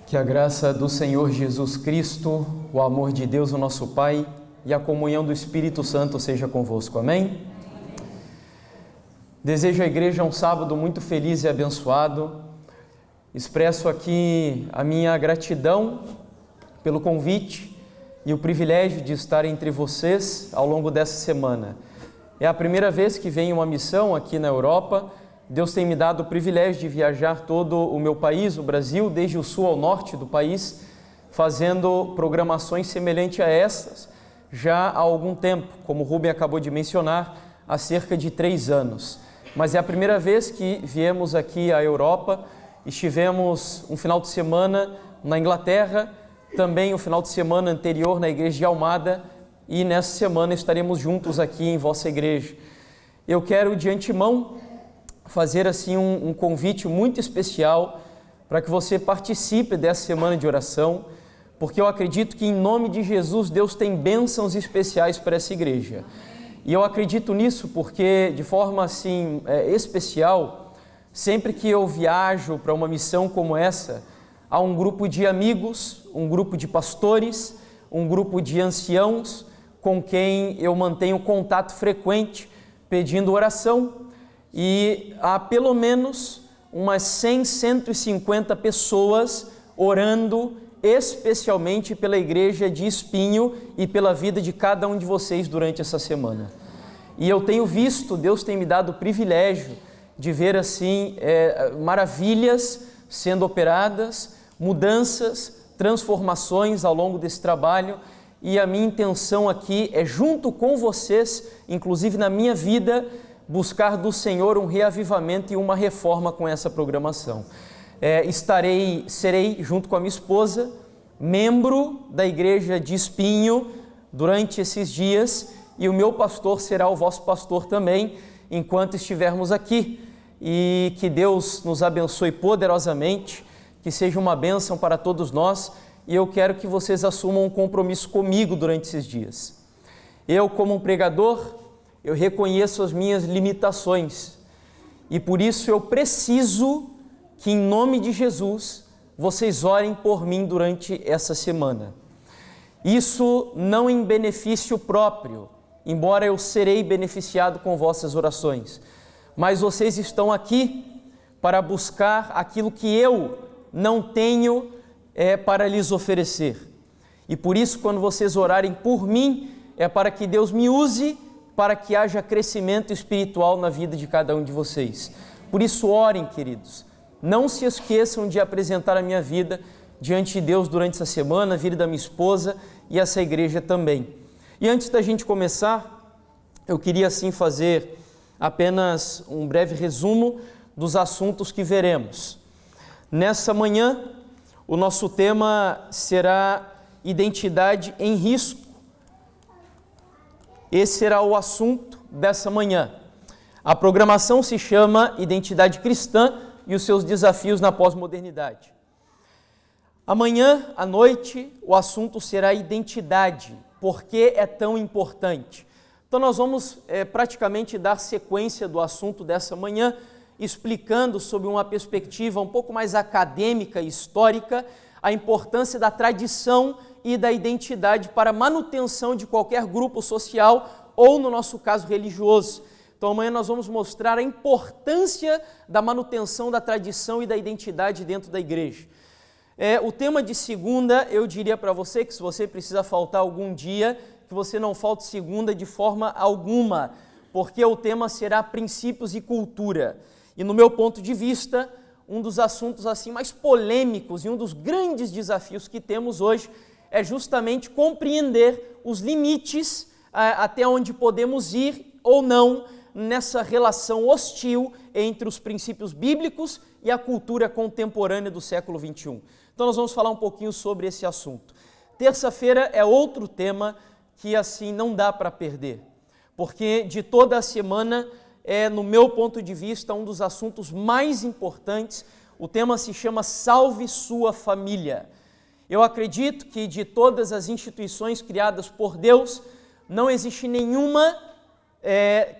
Que a graça do Senhor Jesus Cristo, o amor de Deus, o nosso Pai, e a comunhão do Espírito Santo seja convosco. Amém? Desejo à igreja um sábado muito feliz e abençoado. Expresso aqui a minha gratidão pelo convite e o privilégio de estar entre vocês ao longo dessa semana. É a primeira vez que venho uma missão aqui na Europa. Deus tem me dado o privilégio de viajar todo o meu país, o Brasil, desde o sul ao norte do país, fazendo programações semelhantes a essas, já há algum tempo, como o Rubem acabou de mencionar, há cerca de 3 anos. Mas é a primeira vez que viemos aqui à Europa. Estivemos um final de semana na Inglaterra, também o final de semana anterior na igreja de Almada, e nessa semana estaremos juntos aqui em vossa igreja. Eu quero de antemão fazer assim um convite muito especial para que você participe dessa semana de oração, porque eu acredito que em nome de Jesus Deus tem bênçãos especiais para essa igreja. E eu acredito nisso porque de forma assim especial, sempre que eu viajo para uma missão como essa, há um grupo de amigos, um grupo de pastores, um grupo de anciãos com quem eu mantenho contato frequente pedindo oração. E há pelo menos umas 100, 150 pessoas orando especialmente pela igreja de Espinho e pela vida de cada um de vocês durante essa semana. E eu tenho visto, Deus tem me dado o privilégio de ver assim maravilhas sendo operadas, mudanças, transformações ao longo desse trabalho. E a minha intenção aqui é, junto com vocês, inclusive na minha vida, buscar do Senhor um reavivamento e uma reforma com essa programação. Serei, junto com a minha esposa, membro da igreja de Espinho durante esses dias, e o meu pastor será o vosso pastor também, enquanto estivermos aqui. E que Deus nos abençoe poderosamente, que seja uma bênção para todos nós, e eu quero que vocês assumam um compromisso comigo durante esses dias. Eu, como um pregador, eu reconheço as minhas limitações e por isso eu preciso que em nome de Jesus vocês orem por mim durante essa semana. Isso não em benefício próprio, embora eu serei beneficiado com vossas orações, mas vocês estão aqui para buscar aquilo que eu não tenho para lhes oferecer. E por isso, quando vocês orarem por mim, é para que Deus me use para que haja crescimento espiritual na vida de cada um de vocês. Por isso, orem, queridos. Não se esqueçam de apresentar a minha vida diante de Deus durante essa semana, a vida da minha esposa e essa igreja também. E antes da gente começar, eu queria assim fazer apenas um breve resumo dos assuntos que veremos. Nessa manhã, o nosso tema será identidade em risco. Esse será o assunto dessa manhã. A programação se chama Identidade Cristã e os seus desafios na pós-modernidade. Amanhã à noite o assunto será identidade. Por que é tão importante? Então nós vamos praticamente dar sequência do assunto dessa manhã, explicando sob uma perspectiva um pouco mais acadêmica e histórica a importância da tradição e da identidade para a manutenção de qualquer grupo social ou, no nosso caso, religioso. Então amanhã nós vamos mostrar a importância da manutenção da tradição e da identidade dentro da igreja. O tema de segunda, eu diria para você que se você precisa faltar algum dia, que você não falte segunda de forma alguma, porque o tema será princípios e cultura. E no meu ponto de vista, um dos assuntos assim mais polêmicos e um dos grandes desafios que temos hoje é justamente compreender os limites até onde podemos ir ou não nessa relação hostil entre os princípios bíblicos e a cultura contemporânea do século XXI. Então nós vamos falar um pouquinho sobre esse assunto. Terça-feira é outro tema que assim não dá para perder, porque de toda a semana no meu ponto de vista, um dos assuntos mais importantes. O tema se chama Salve Sua Família. Eu acredito que de todas as instituições criadas por Deus, não existe nenhuma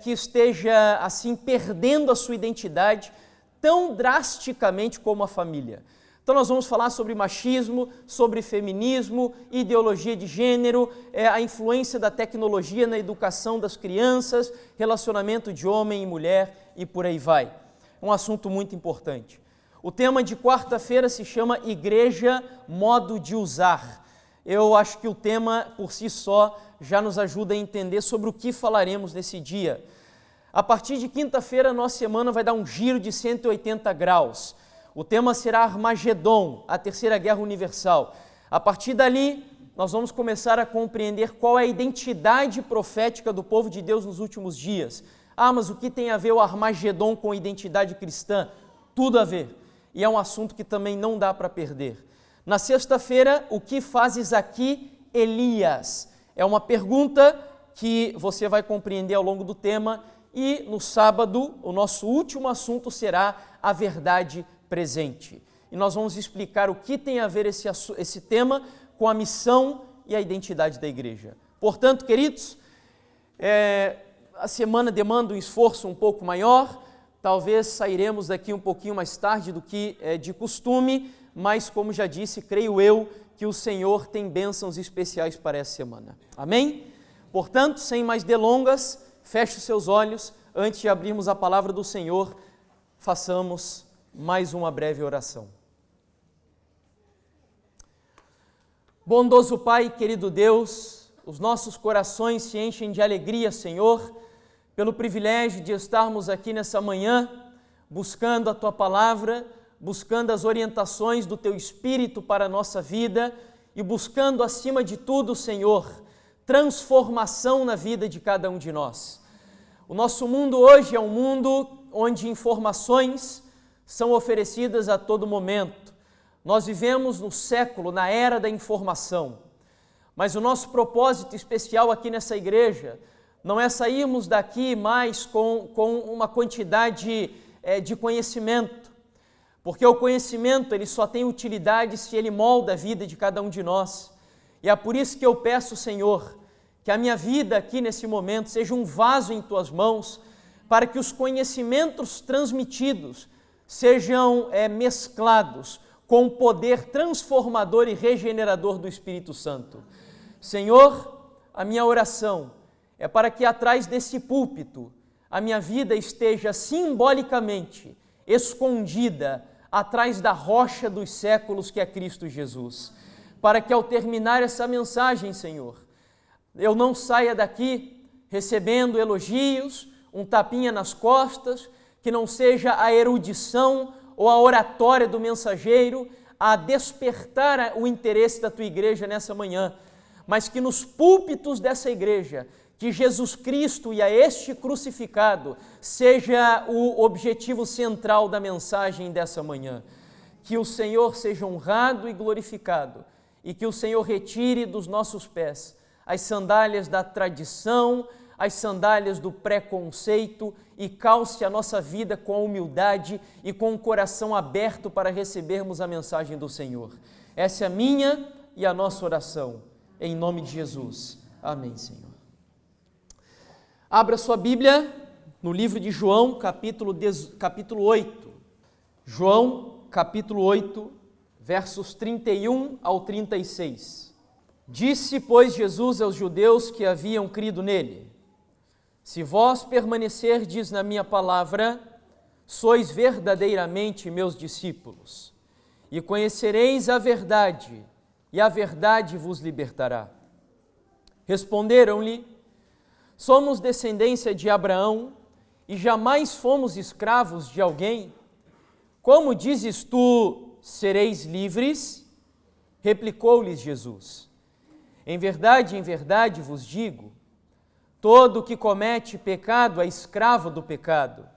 que esteja assim perdendo a sua identidade tão drasticamente como a família. Então nós vamos falar sobre machismo, sobre feminismo, ideologia de gênero, a influência da tecnologia na educação das crianças, relacionamento de homem e mulher e por aí vai. Um assunto muito importante. O tema de quarta-feira se chama Igreja, modo de usar. Eu acho que o tema por si só já nos ajuda a entender sobre o que falaremos nesse dia. A partir de quinta-feira, nossa semana vai dar um giro de 180 graus. O tema será Armagedon, a Terceira Guerra Universal. A partir dali, nós vamos começar a compreender qual é a identidade profética do povo de Deus nos últimos dias. Ah, mas o que tem a ver o Armagedon com a identidade cristã? Tudo a ver. E é um assunto que também não dá para perder. Na sexta-feira, o que fazes aqui, Elias? É uma pergunta que você vai compreender ao longo do tema. E no sábado, o nosso último assunto será a verdade presente. E nós vamos explicar o que tem a ver esse tema com a missão e a identidade da igreja. Portanto, queridos, a semana demanda um esforço um pouco maior, talvez sairemos daqui um pouquinho mais tarde do que é de costume, mas como já disse, creio eu que o Senhor tem bênçãos especiais para essa semana. Amém? Portanto, sem mais delongas, feche os seus olhos, antes de abrirmos a palavra do Senhor, façamos mais uma breve oração. Bondoso Pai, querido Deus, os nossos corações se enchem de alegria, Senhor, pelo privilégio de estarmos aqui nessa manhã, buscando a Tua palavra, buscando as orientações do Teu Espírito para a nossa vida e buscando, acima de tudo, Senhor, transformação na vida de cada um de nós. O nosso mundo hoje é um mundo onde informações são oferecidas a todo momento. Nós vivemos no século, na era da informação. Mas o nosso propósito especial aqui nessa igreja não é sairmos daqui mais com uma quantidade de conhecimento, porque o conhecimento ele só tem utilidade se ele molda a vida de cada um de nós. E é por isso que eu peço, Senhor, que a minha vida aqui nesse momento seja um vaso em Tuas mãos, para que os conhecimentos transmitidos sejam mesclados com o poder transformador e regenerador do Espírito Santo. Senhor, a minha oração é para que atrás desse púlpito a minha vida esteja simbolicamente escondida atrás da rocha dos séculos que é Cristo Jesus. Para que ao terminar essa mensagem, Senhor, eu não saia daqui recebendo elogios, um tapinha nas costas, que não seja a erudição ou a oratória do mensageiro a despertar o interesse da Tua igreja nessa manhã, mas que nos púlpitos dessa igreja, que Jesus Cristo e a este crucificado seja o objetivo central da mensagem dessa manhã. Que o Senhor seja honrado e glorificado e que o Senhor retire dos nossos pés as sandálias da tradição, as sandálias do preconceito e calce a nossa vida com a humildade e com o coração aberto para recebermos a mensagem do Senhor. Essa é a minha e a nossa oração, em nome de Jesus. Amém, Senhor. Abra sua Bíblia no livro de João, capítulo 8. João, capítulo 8, versos 31 ao 36. Disse, pois, Jesus aos judeus que haviam crido nele: Se vós permanecerdes na minha palavra, sois verdadeiramente meus discípulos, e conhecereis a verdade, e a verdade vos libertará. Responderam-lhe: Somos descendência de Abraão, e jamais fomos escravos de alguém. Como dizes tu, sereis livres? Replicou-lhes Jesus: em verdade vos digo, todo o que comete pecado é escravo do pecado.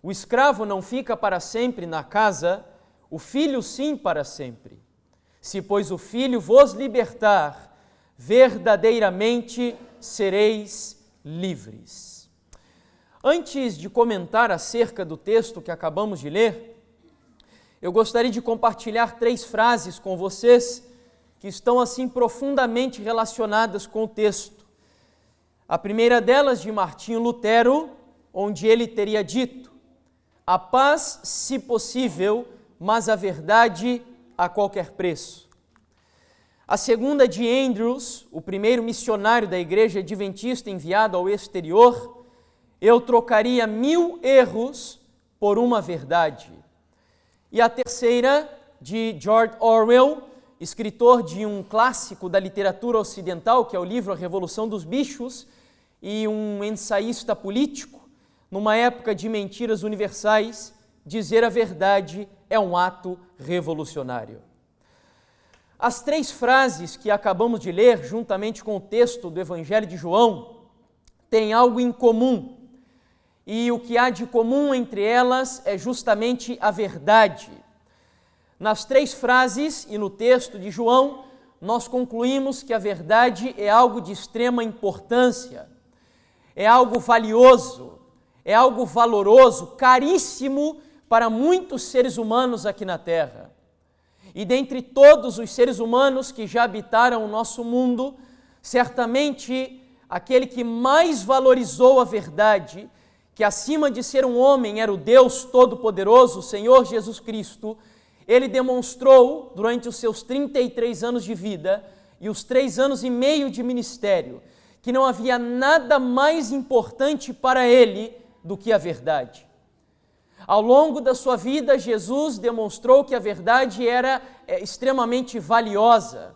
O escravo não fica para sempre na casa, o filho sim para sempre. Se, pois, o filho vos libertar, verdadeiramente sereis livres. Antes de comentar acerca do texto que acabamos de ler, eu gostaria de compartilhar 3 frases com vocês que estão assim profundamente relacionadas com o texto. A primeira delas de Martinho Lutero, onde ele teria dito: a paz, se possível, mas a verdade a qualquer preço. A segunda de Andrews, o primeiro missionário da Igreja Adventista enviado ao exterior: eu trocaria 1000 erros por uma verdade. E a terceira de George Orwell, escritor de um clássico da literatura ocidental, que é o livro A Revolução dos Bichos, e um ensaísta político, numa época de mentiras universais: dizer a verdade é um ato revolucionário. As 3 frases que acabamos de ler, juntamente com o texto do Evangelho de João, têm algo em comum. E o que há de comum entre elas é justamente a verdade. Nas 3 frases e no texto de João, nós concluímos que a verdade é algo de extrema importância, é algo valioso, é algo valoroso, caríssimo para muitos seres humanos aqui na Terra. E dentre todos os seres humanos que já habitaram o nosso mundo, certamente aquele que mais valorizou a verdade, que acima de ser um homem era o Deus Todo-Poderoso, o Senhor Jesus Cristo, ele demonstrou durante os seus 33 anos de vida e os 3 anos e meio de ministério que não havia nada mais importante para ele do que a verdade. Ao longo da sua vida, Jesus demonstrou que a verdade era extremamente valiosa,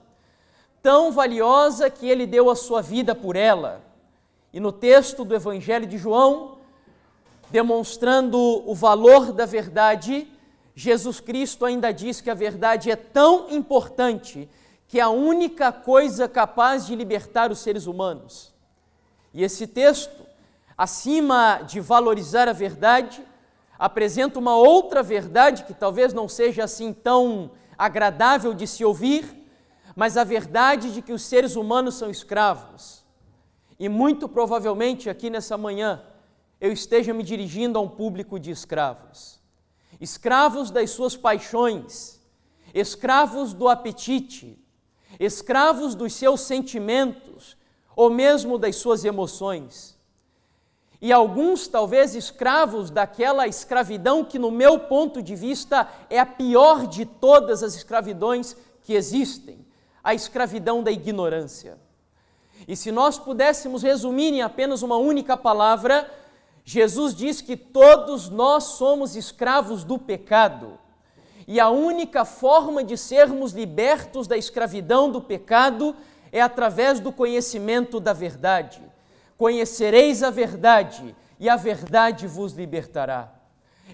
tão valiosa que ele deu a sua vida por ela. E no texto do Evangelho de João, demonstrando o valor da verdade, Jesus Cristo ainda diz que a verdade é tão importante que é a única coisa capaz de libertar os seres humanos. E esse texto, acima de valorizar a verdade, apresenta uma outra verdade que talvez não seja assim tão agradável de se ouvir, mas a verdade de que os seres humanos são escravos. E muito provavelmente aqui nessa manhã eu esteja me dirigindo a um público de escravos. Escravos das suas paixões, escravos do apetite, escravos dos seus sentimentos ou mesmo das suas emoções. E alguns talvez escravos daquela escravidão que, no meu ponto de vista, é a pior de todas as escravidões que existem, a escravidão da ignorância. E se nós pudéssemos resumir em apenas uma única palavra, Jesus diz que todos nós somos escravos do pecado. E a única forma de sermos libertos da escravidão do pecado é através do conhecimento da verdade. Conhecereis a verdade, e a verdade vos libertará.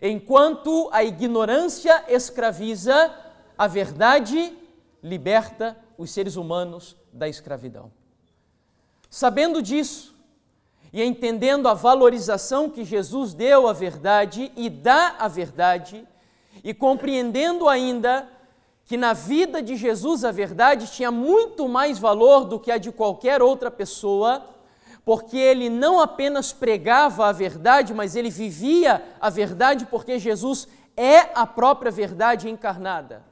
Enquanto a ignorância escraviza, a verdade liberta os seres humanos da escravidão. Sabendo disso, e entendendo a valorização que Jesus deu à verdade e dá à verdade, e compreendendo ainda que na vida de Jesus a verdade tinha muito mais valor do que a de qualquer outra pessoa, porque ele não apenas pregava a verdade, mas ele vivia a verdade, porque Jesus é a própria verdade encarnada.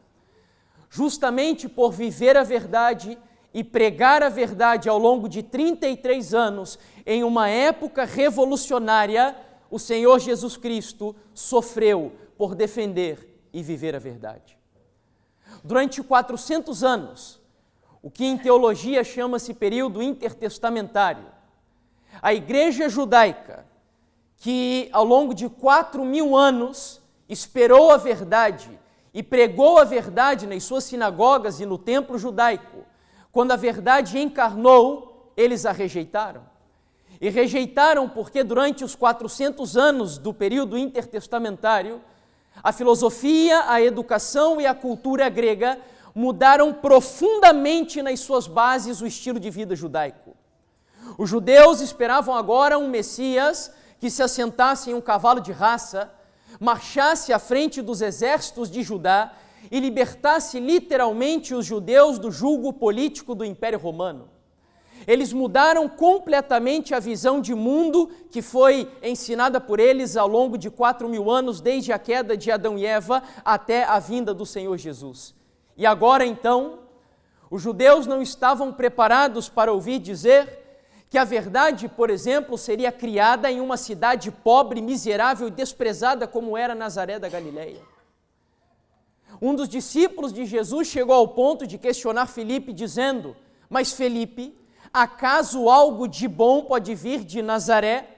Justamente por viver a verdade e pregar a verdade ao longo de 33 anos, em uma época revolucionária, o Senhor Jesus Cristo sofreu por defender e viver a verdade. Durante 400 anos, o que em teologia chama-se período intertestamentário, a igreja judaica, que ao longo de 4.000 anos esperou a verdade e pregou a verdade nas suas sinagogas e no templo judaico, quando a verdade encarnou, eles a rejeitaram. E rejeitaram porque durante os 400 anos do período intertestamentário, a filosofia, a educação e a cultura grega mudaram profundamente nas suas bases o estilo de vida judaico. Os judeus esperavam agora um Messias que se assentasse em um cavalo de raça, marchasse à frente dos exércitos de Judá e libertasse literalmente os judeus do jugo político do Império Romano. Eles mudaram completamente a visão de mundo que foi ensinada por eles ao longo de 4.000 anos, desde a queda de Adão e Eva até a vinda do Senhor Jesus. E agora então, os judeus não estavam preparados para ouvir dizer que a verdade, por exemplo, seria criada em uma cidade pobre, miserável e desprezada como era Nazaré da Galileia. Um dos discípulos de Jesus chegou ao ponto de questionar Filipe, dizendo: mas Filipe, acaso algo de bom pode vir de Nazaré?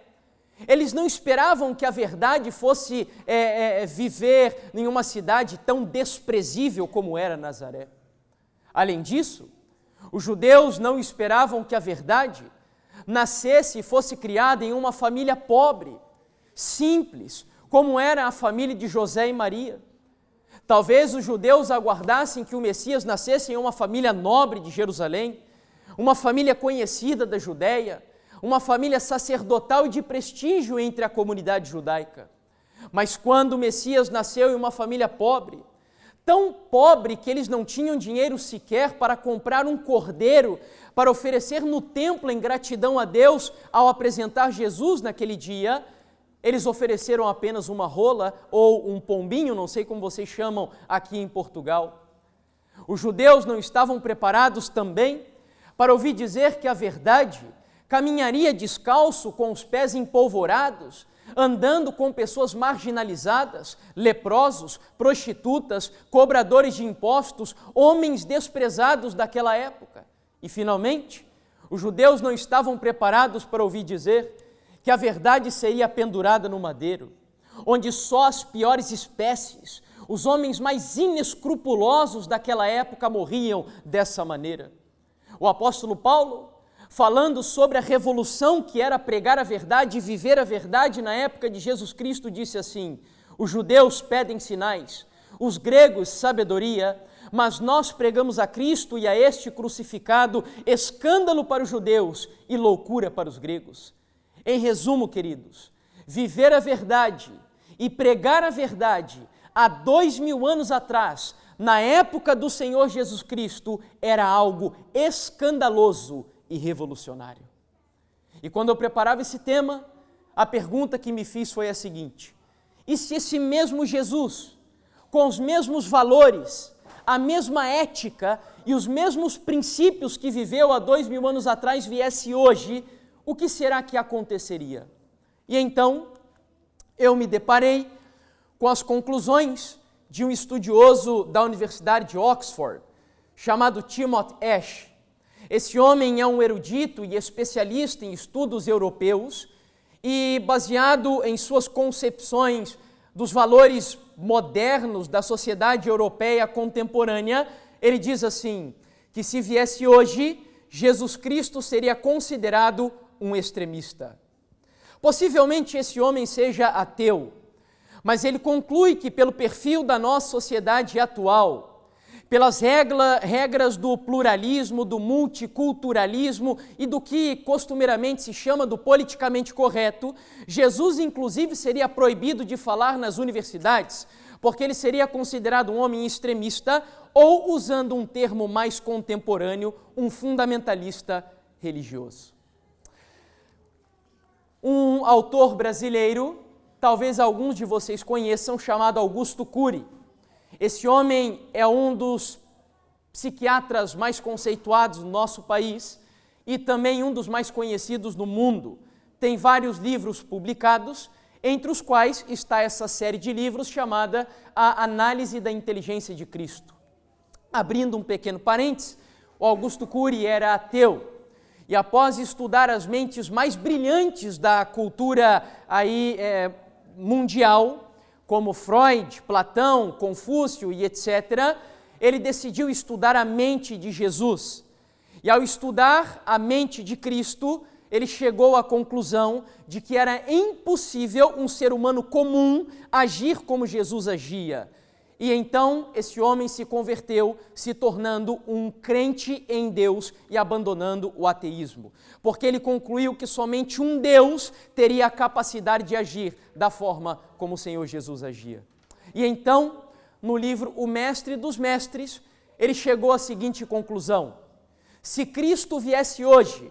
Eles não esperavam que a verdade fosse viver em uma cidade tão desprezível como era Nazaré. Além disso, os judeus não esperavam que a verdade nascesse e fosse criada em uma família pobre, simples, como era a família de José e Maria. Talvez os judeus aguardassem que o Messias nascesse em uma família nobre de Jerusalém, uma família conhecida da Judéia, uma família sacerdotal e de prestígio entre a comunidade judaica. Mas quando o Messias nasceu em uma família pobre, tão pobre que eles não tinham dinheiro sequer para comprar um cordeiro para oferecer no templo em gratidão a Deus ao apresentar Jesus naquele dia, eles ofereceram apenas uma rola ou um pombinho, não sei como vocês chamam aqui em Portugal. Os judeus não estavam preparados também para ouvir dizer que a verdade caminharia descalço com os pés empolvorados, andando com pessoas marginalizadas, leprosos, prostitutas, cobradores de impostos, homens desprezados daquela época. E, finalmente, os judeus não estavam preparados para ouvir dizer que a verdade seria pendurada no madeiro, onde só as piores espécies, os homens mais inescrupulosos daquela época morriam dessa maneira. O apóstolo Paulo, falando sobre a revolução que era pregar a verdade e viver a verdade na época de Jesus Cristo, disse assim: os judeus pedem sinais, os gregos sabedoria, mas nós pregamos a Cristo e a este crucificado, escândalo para os judeus e loucura para os gregos. Em resumo, queridos, viver a verdade e pregar a verdade há 2000 anos atrás, na época do Senhor Jesus Cristo, era algo escandaloso e revolucionário. E quando eu preparava esse tema, a pergunta que me fiz foi a seguinte: e se esse mesmo Jesus, com os mesmos valores, a mesma ética e os mesmos princípios que viveu há 2000 anos atrás viesse hoje, o que será que aconteceria? E então, eu me deparei com as conclusões de um estudioso da Universidade de Oxford, chamado Timothy Ash. Esse homem é um erudito e especialista em estudos europeus e, baseado em suas concepções dos valores modernos da sociedade europeia contemporânea, ele diz assim, que se viesse hoje, Jesus Cristo seria considerado um extremista. Possivelmente esse homem seja ateu, mas ele conclui que pelo perfil da nossa sociedade atual, pelas regras do pluralismo, do multiculturalismo e do que costumeiramente se chama do politicamente correto, Jesus inclusive seria proibido de falar nas universidades, porque ele seria considerado um homem extremista ou, usando um termo mais contemporâneo, um fundamentalista religioso. Um autor brasileiro, talvez alguns de vocês conheçam, chamado Augusto Cury. Esse homem é um dos psiquiatras mais conceituados do nosso país e também um dos mais conhecidos no mundo. Tem vários livros publicados, entre os quais está essa série de livros chamada A Análise da Inteligência de Cristo. Abrindo um pequeno parênteses, o Augusto Cury era ateu e após estudar as mentes mais brilhantes da cultura mundial, como Freud, Platão, Confúcio e etc., ele decidiu estudar a mente de Jesus. E ao estudar a mente de Cristo, ele chegou à conclusão de que era impossível um ser humano comum agir como Jesus agia. E então esse homem se converteu, se tornando um crente em Deus e abandonando o ateísmo. Porque ele concluiu que somente um Deus teria a capacidade de agir da forma como o Senhor Jesus agia. E então, no livro O Mestre dos Mestres, ele chegou à seguinte conclusão: se Cristo viesse hoje,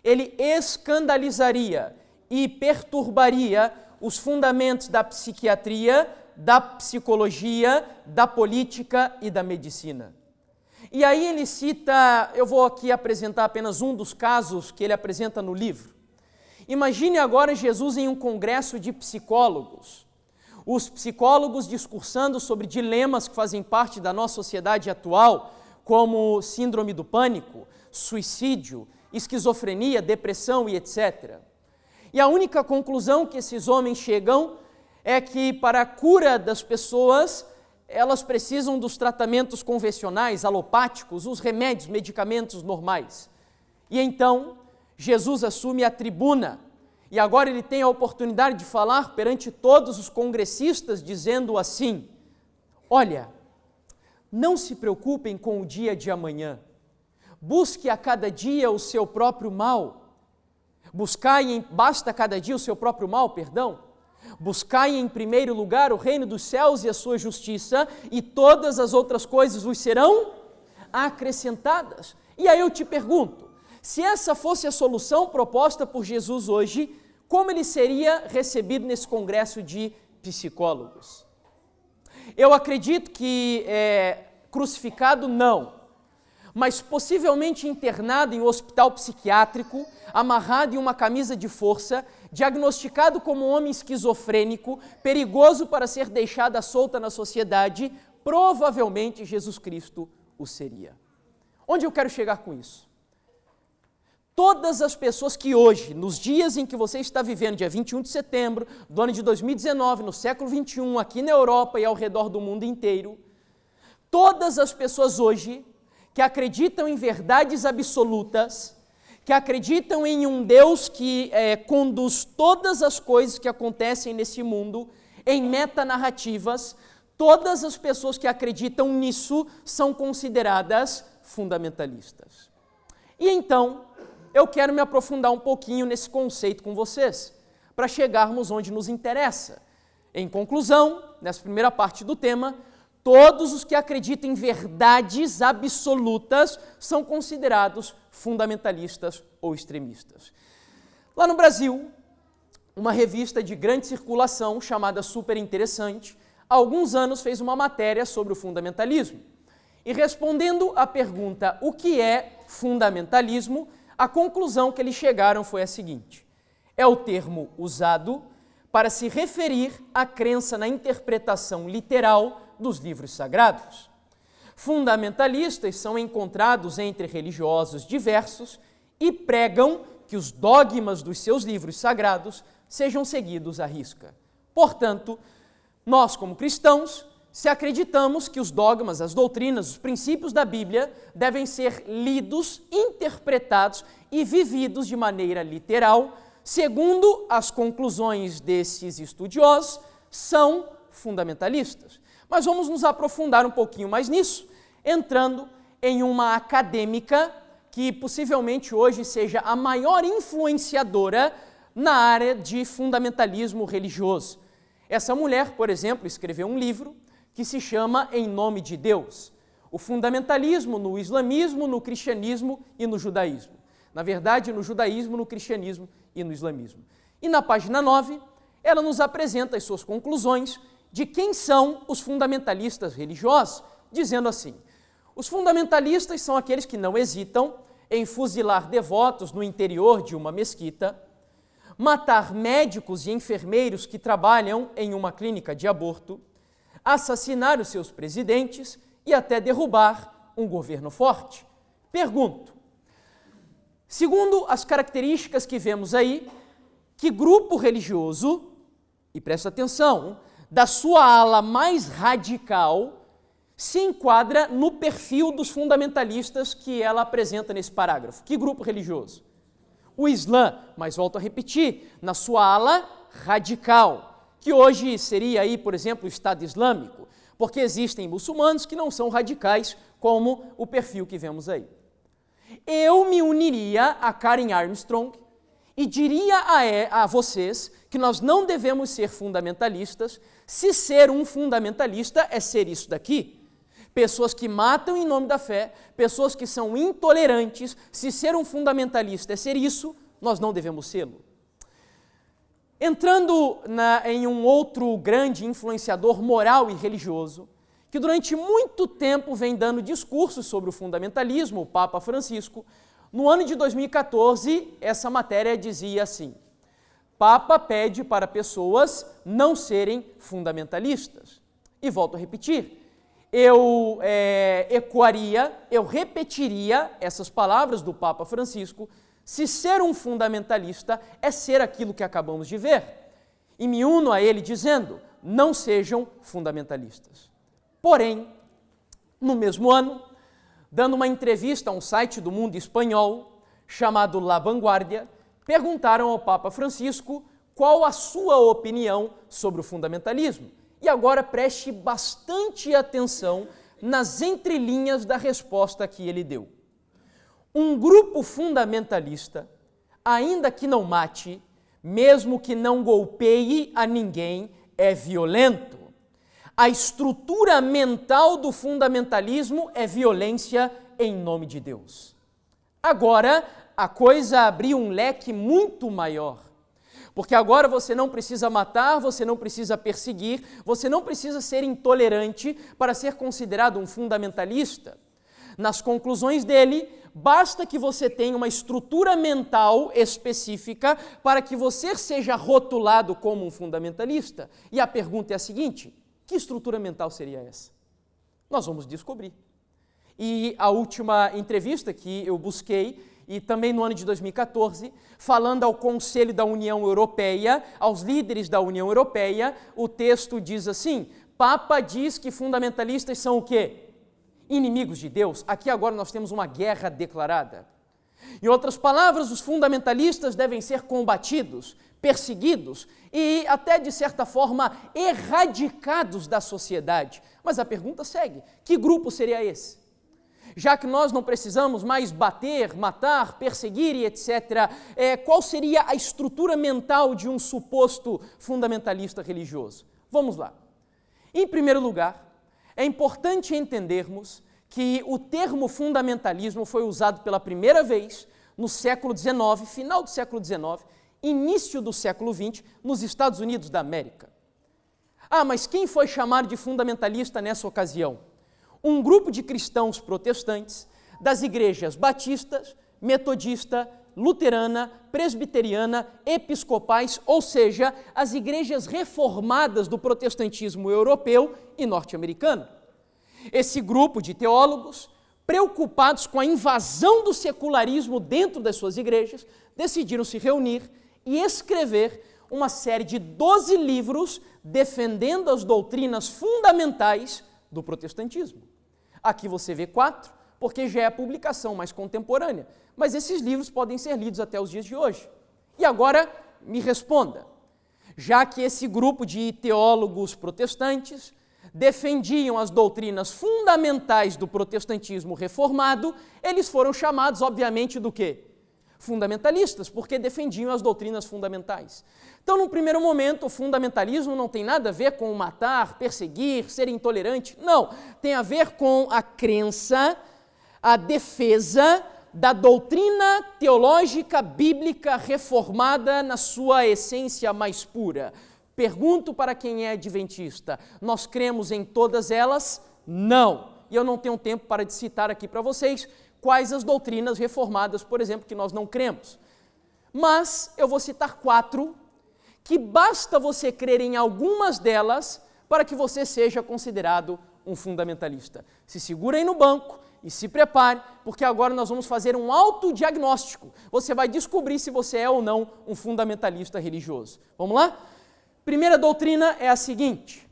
ele escandalizaria e perturbaria os fundamentos da psiquiatria, da psicologia, da política e da medicina. E aí ele cita, eu vou aqui apresentar apenas um dos casos que ele apresenta no livro. Imagine agora Jesus em um congresso de psicólogos. os psicólogos discursando sobre dilemas que fazem parte da nossa sociedade atual, como síndrome do pânico, suicídio, esquizofrenia, depressão e etc. E a única conclusão que esses homens chegam é que para a cura das pessoas, elas precisam dos tratamentos convencionais, alopáticos, os remédios, medicamentos normais. E então, Jesus assume a tribuna, e agora ele tem a oportunidade de falar perante todos os congressistas, dizendo assim: olha, não se preocupem com o dia de amanhã, busque a cada dia o seu próprio mal, basta cada dia o seu próprio mal, buscai em primeiro lugar o reino dos céus e a sua justiça, e todas as outras coisas vos serão acrescentadas. E aí eu te pergunto, se essa fosse a solução proposta por Jesus hoje, como ele seria recebido nesse congresso de psicólogos? Eu acredito que crucificado não, mas possivelmente internado em um hospital psiquiátrico, amarrado em uma camisa de força, diagnosticado como um homem esquizofrênico, perigoso para ser deixado à solta na sociedade, provavelmente Jesus Cristo o seria. Onde eu quero chegar com isso? Todas as pessoas que hoje, nos dias em que você está vivendo, dia 21 de setembro do ano de 2019, no século 21, aqui na Europa e ao redor do mundo inteiro, todas as pessoas hoje que acreditam em verdades absolutas, que acreditam em um Deus que conduz todas as coisas que acontecem nesse mundo em metanarrativas, todas as pessoas que acreditam nisso são consideradas fundamentalistas. E então, eu quero me aprofundar um pouquinho nesse conceito com vocês, para chegarmos onde nos interessa. Em conclusão, nessa primeira parte do tema, todos os que acreditam em verdades absolutas são considerados fundamentalistas ou extremistas. Lá no Brasil, uma revista de grande circulação chamada Super Interessante, há alguns anos fez uma matéria sobre o fundamentalismo. E respondendo à pergunta o que é fundamentalismo, a conclusão que eles chegaram foi a seguinte: é o termo usado para se referir à crença na interpretação literal dos livros sagrados. Fundamentalistas são encontrados entre religiosos diversos e pregam que os dogmas dos seus livros sagrados sejam seguidos à risca. Portanto, nós, como cristãos, se acreditamos que os dogmas, as doutrinas, os princípios da Bíblia devem ser lidos, interpretados e vividos de maneira literal, segundo as conclusões desses estudiosos, são fundamentalistas. Mas vamos nos aprofundar um pouquinho mais nisso, entrando em uma acadêmica que possivelmente hoje seja a maior influenciadora na área de fundamentalismo religioso. Essa mulher, por exemplo, escreveu um livro que se chama Em Nome de Deus, o fundamentalismo no islamismo, no cristianismo e no judaísmo. Na verdade, no judaísmo, no cristianismo e no islamismo. E na página 9, ela nos apresenta as suas conclusões de quem são os fundamentalistas religiosos, dizendo assim: os fundamentalistas são aqueles que não hesitam em fuzilar devotos no interior de uma mesquita, matar médicos e enfermeiros que trabalham em uma clínica de aborto, assassinar os seus presidentes e até derrubar um governo forte. Pergunto, segundo as características que vemos aí, que grupo religioso, e presta atenção, da sua ala mais radical, se enquadra no perfil dos fundamentalistas que ela apresenta nesse parágrafo? Que grupo religioso? O Islã, mas volto a repetir, na sua ala radical, que hoje seria aí, por exemplo, o Estado Islâmico, porque existem muçulmanos que não são radicais, como o perfil que vemos aí. Eu me uniria a Karen Armstrong e diria a vocês que nós não devemos ser fundamentalistas, se ser um fundamentalista é ser isso daqui. Pessoas que matam em nome da fé, pessoas que são intolerantes, se ser um fundamentalista é ser isso, nós não devemos sê-lo. Entrando em um outro grande influenciador moral e religioso, que durante muito tempo vem dando discursos sobre o fundamentalismo, o Papa Francisco, no ano de 2014, essa matéria dizia assim: Papa pede para pessoas não serem fundamentalistas. E volto a repetir, eu repetiria essas palavras do Papa Francisco se ser um fundamentalista é ser aquilo que acabamos de ver. E me uno a ele dizendo, não sejam fundamentalistas. Porém, no mesmo ano, dando uma entrevista a um site do mundo espanhol chamado La Vanguardia, perguntaram ao Papa Francisco qual a sua opinião sobre o fundamentalismo. E agora preste bastante atenção nas entrelinhas da resposta que ele deu. Um grupo fundamentalista, ainda que não mate, mesmo que não golpeie a ninguém, é violento. A estrutura mental do fundamentalismo é violência em nome de Deus. Agora, a coisa abriu um leque muito maior. Porque agora você não precisa matar, você não precisa perseguir, você não precisa ser intolerante para ser considerado um fundamentalista. Nas conclusões dele, basta que você tenha uma estrutura mental específica para que você seja rotulado como um fundamentalista. E a pergunta é a seguinte: que estrutura mental seria essa? Nós vamos descobrir. E a última entrevista que eu busquei, e também no ano de 2014, falando ao Conselho da União Europeia, aos líderes da União Europeia, o texto diz assim: Papa diz que fundamentalistas são o quê? Inimigos de Deus. Aqui agora nós temos uma guerra declarada. Em outras palavras, os fundamentalistas devem ser combatidos, perseguidos e até de certa forma erradicados da sociedade. Mas a pergunta segue: que grupo seria esse? Já que nós não precisamos mais bater, matar, perseguir e etc., qual seria a estrutura mental de um suposto fundamentalista religioso? Vamos lá. Em primeiro lugar, é importante entendermos que o termo fundamentalismo foi usado pela primeira vez no século XIX, final do século XIX, início do século XX, nos Estados Unidos da América. Ah, mas quem foi chamado de fundamentalista nessa ocasião? Um grupo de cristãos protestantes das igrejas batistas, metodista, luterana, presbiteriana, episcopais, ou seja, as igrejas reformadas do protestantismo europeu e norte-americano. Esse grupo de teólogos, preocupados com a invasão do secularismo dentro das suas igrejas, decidiram se reunir e escrever uma série de 12 livros defendendo as doutrinas fundamentais do protestantismo. Aqui você vê 4, porque já é a publicação mais contemporânea, mas esses livros podem ser lidos até os dias de hoje. E agora, me responda, já que esse grupo de teólogos protestantes defendiam as doutrinas fundamentais do protestantismo reformado, eles foram chamados, obviamente, do quê? Fundamentalistas, porque defendiam as doutrinas fundamentais. Então, no primeiro momento, o fundamentalismo não tem nada a ver com matar, perseguir, ser intolerante. Não, tem a ver com a crença, a defesa da doutrina teológica bíblica reformada na sua essência mais pura. Pergunto para quem é adventista, nós cremos em todas elas? Não. E eu não tenho tempo para citar aqui para vocês quais as doutrinas reformadas, por exemplo, que nós não cremos. Mas eu vou citar 4 que basta você crer em algumas delas para que você seja considerado um fundamentalista. Se segura aí no banco e se prepare, porque agora nós vamos fazer um autodiagnóstico. Você vai descobrir se você é ou não um fundamentalista religioso. Vamos lá? Primeira doutrina é a seguinte: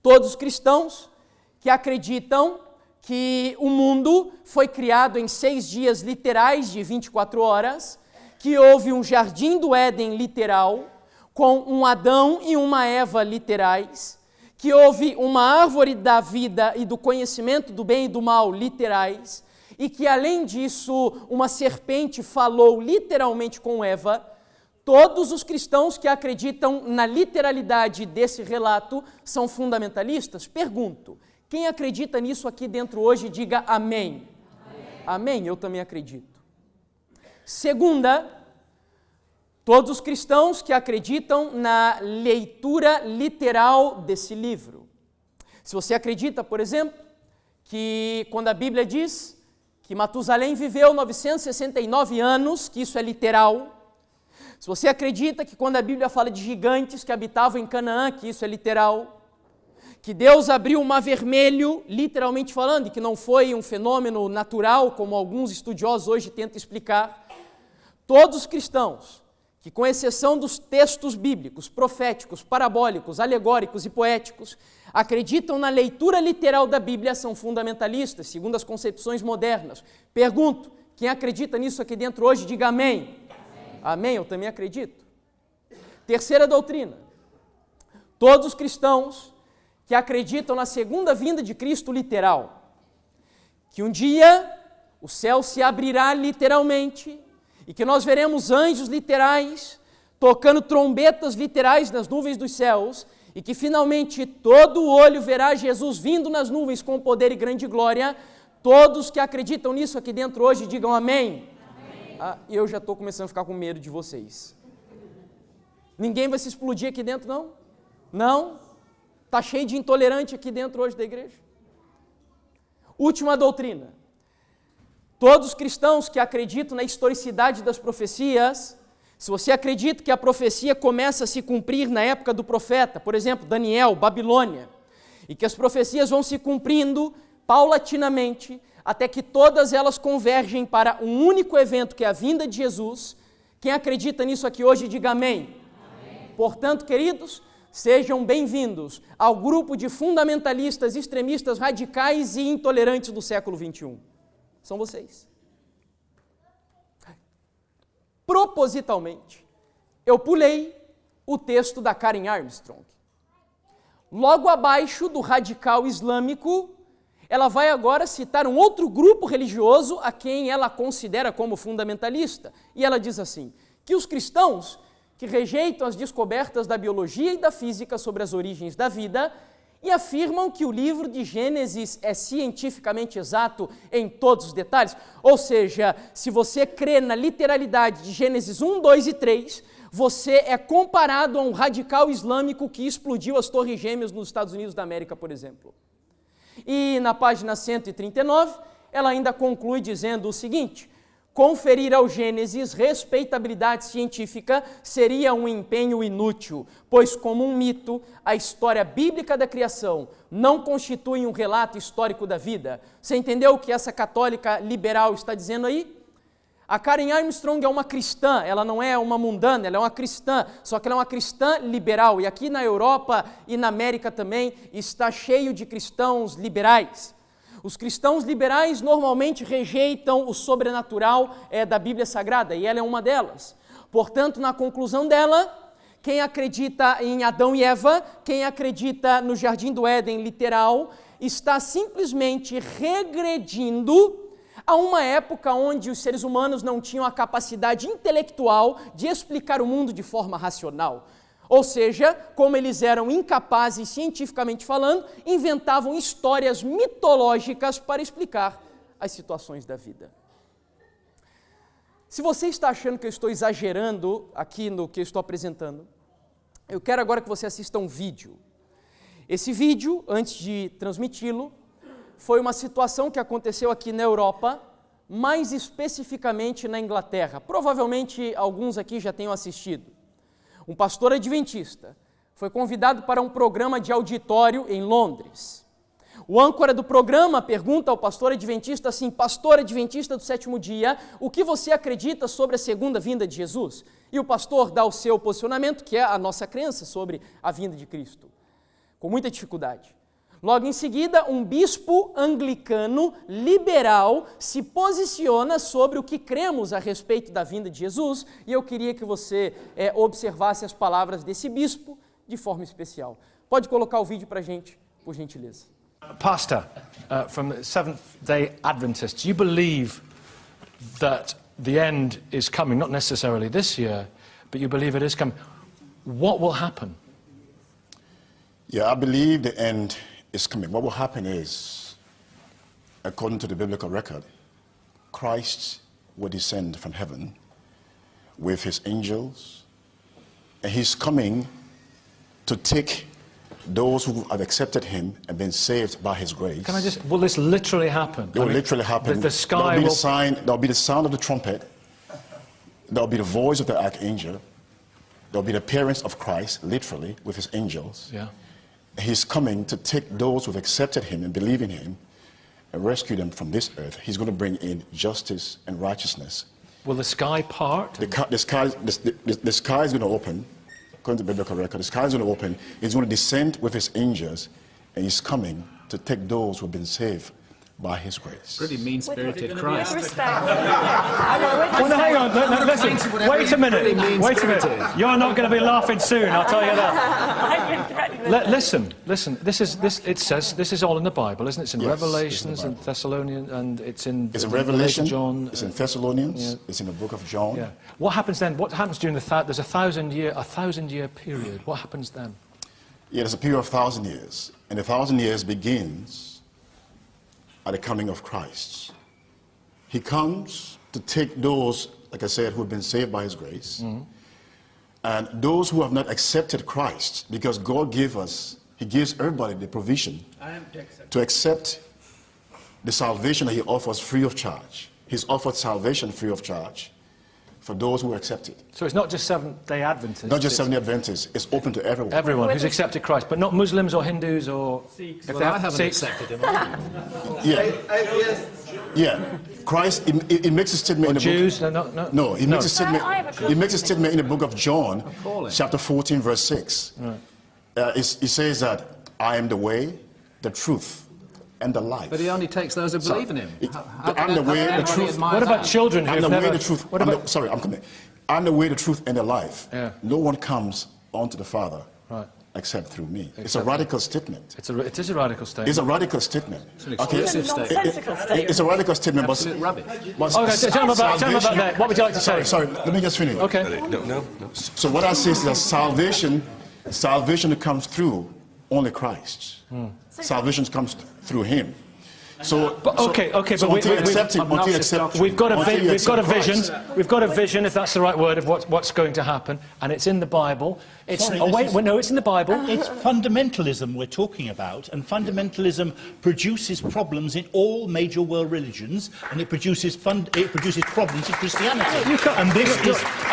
todos os cristãos que acreditam que o mundo foi criado em 6 dias literais de 24 horas, que houve um jardim do Éden literal, com um Adão e uma Eva literais, que houve uma árvore da vida e do conhecimento do bem e do mal literais, e que além disso uma serpente falou literalmente com Eva. Todos os cristãos que acreditam na literalidade desse relato são fundamentalistas? Pergunto, quem acredita nisso aqui dentro hoje, diga amém. Amém, amém, eu também acredito. Segunda, todos os cristãos que acreditam na leitura literal desse livro. Se você acredita, por exemplo, que quando a Bíblia diz que Matusalém viveu 969 anos, que isso é literal. Se você acredita que quando a Bíblia fala de gigantes que habitavam em Canaã, que isso é literal, que Deus abriu o mar vermelho, literalmente falando, e que não foi um fenômeno natural, como alguns estudiosos hoje tentam explicar, todos os cristãos, que com exceção dos textos bíblicos, proféticos, parabólicos, alegóricos e poéticos, acreditam na leitura literal da Bíblia, são fundamentalistas, segundo as concepções modernas. Pergunto, quem acredita nisso aqui dentro hoje, diga amém. Amém, eu também acredito. Terceira doutrina. Todos os cristãos que acreditam na segunda vinda de Cristo literal. Que um dia o céu se abrirá literalmente e que nós veremos anjos literais tocando trombetas literais nas nuvens dos céus e que finalmente todo olho verá Jesus vindo nas nuvens com poder e grande glória. Todos que acreditam nisso aqui dentro hoje, digam amém. Eu já estou começando a ficar com medo de vocês. Ninguém vai se explodir aqui dentro, não? Não? Está cheio de intolerante aqui dentro hoje da igreja. Última doutrina. Todos os cristãos que acreditam na historicidade das profecias, se você acredita que a profecia começa a se cumprir na época do profeta, por exemplo, Daniel, Babilônia, e que as profecias vão se cumprindo paulatinamente, até que todas elas convergem para um único evento, que é a vinda de Jesus. Quem acredita nisso aqui hoje, diga amém. Amém. Portanto, queridos, sejam bem-vindos ao grupo de fundamentalistas, extremistas, radicais e intolerantes do século XXI. São vocês. Propositalmente, eu pulei o texto da Karen Armstrong. Logo abaixo do radical islâmico, ela vai agora citar um outro grupo religioso a quem ela considera como fundamentalista. E ela diz assim, que os cristãos que rejeitam as descobertas da biologia e da física sobre as origens da vida e afirmam que o livro de Gênesis é cientificamente exato em todos os detalhes. Ou seja, se você crê na literalidade de Gênesis 1, 2 e 3, você é comparado a um radical islâmico que explodiu as Torres Gêmeas nos Estados Unidos da América, por exemplo. E na página 139, ela ainda conclui dizendo o seguinte: conferir ao Gênesis respeitabilidade científica seria um empenho inútil, pois, como um mito, a história bíblica da criação não constitui um relato histórico da vida. Você entendeu o que essa católica liberal está dizendo aí? A Karen Armstrong é uma cristã, ela não é uma mundana, ela é uma cristã, só que ela é uma cristã liberal, e aqui na Europa e na América também está cheio de cristãos liberais. Os cristãos liberais normalmente rejeitam o sobrenatural da Bíblia Sagrada, e ela é uma delas. Portanto, na conclusão dela, quem acredita em Adão e Eva, quem acredita no Jardim do Éden literal, está simplesmente regredindo a uma época onde os seres humanos não tinham a capacidade intelectual de explicar o mundo de forma racional. Ou seja, como eles eram incapazes, cientificamente falando, inventavam histórias mitológicas para explicar as situações da vida. Se você está achando que eu estou exagerando aqui no que eu estou apresentando, eu quero agora que você assista um vídeo. Esse vídeo, antes de transmiti-lo, foi uma situação que aconteceu aqui na Europa, mais especificamente na Inglaterra. Provavelmente alguns aqui já tenham assistido. Um pastor adventista foi convidado para um programa de auditório em Londres. O âncora do programa pergunta ao pastor adventista assim: pastor adventista do sétimo dia, o que você acredita sobre a segunda vinda de Jesus? E o pastor dá o seu posicionamento, que é a nossa crença sobre a vinda de Cristo, com muita dificuldade. Logo em seguida, um bispo anglicano liberal se posiciona sobre o que cremos a respeito da vinda de Jesus, e eu queria que você observasse as palavras desse bispo de forma especial. Pode colocar o vídeo para a gente, por gentileza. Pastor, from the Seventh-day Adventists, you believe that the end is coming, not necessarily this year, but you believe it is coming. What will happen? Yeah, I believe the end is coming. What will happen is, according to the biblical record, Christ will descend from heaven with his angels, and he's coming to take those who have accepted him and been saved by his grace. Can I just, will this literally happen? It will literally happen. The sky will... There'll be the sound of the trumpet. There'll be the voice of the archangel. There will be the appearance of Christ, literally, with his angels. Yeah. He's coming to take those who've accepted him and believe in him and rescue them from this earth. He's going to bring in justice and righteousness. Will the sky part? The sky is going to open, according to the biblical record. The sky is going to open. He's going to descend with his angels, and he's coming to take those who've been saved by his grace. Pretty mean-spirited Christ. Well, no, hang on. No, listen. Wait a minute. Wait a minute. You're not going to be laughing soon, I'll tell you that. Listen. It says this is all in the Bible, isn't it? It's in Yes, Revelations it's in the and Thessalonians, and it's in Revelation, John. it's in Thessalonians, Yeah. it's in the book of John. Yeah. What happens then? What happens during there's a thousand-year period. What happens then? Yeah, there's a period of 1,000 years, and the 1,000 years begins at the coming of Christ. He comes to take those, like I said, who have been saved by his grace, and those who have not accepted Christ, because God he gives everybody the provision to accept the salvation that he offers free of charge. He's offered salvation free of charge for those who accept it. So it's not just Seventh-day Adventists. Not just Seventh-day Adventists, it's open to everyone. Everyone who's accepted Christ, but not Muslims or Hindus or Sikhs. Well, I haven't accepted him. Yeah. Christ, he makes a statement in the Jews. book. No, he makes a statement. I have a question. He makes a statement in the book of John, chapter 14, verse 6. He says that I am the way, the truth, and the life. But he only takes those who believe in him. I'm the way, the truth. What about children I'm who've the never... way, the truth. I'm coming. I'm the way, the truth, and the life. Yeah. No one comes onto the Father Right. except through me. It's a radical statement. It is a radical statement. It's a radical statement. It's an exclusive statement. Nonsensical statement. It's a radical statement, Absolute rubbish. but Okay, tell me about that. What would you like to say? Sorry, let me just finish. Okay. So what I say is that salvation comes through only Christ. Salvation comes through him. So, Okay, so but until you accept him, until you accept, we've got a until you vision. accept We've got a vision, if that's the right word, of what's going to happen, and it's in the Bible. It's Sorry, it's in the Bible. It's fundamentalism we're talking about, and fundamentalism produces problems in all major world religions, and it produces problems in Christianity.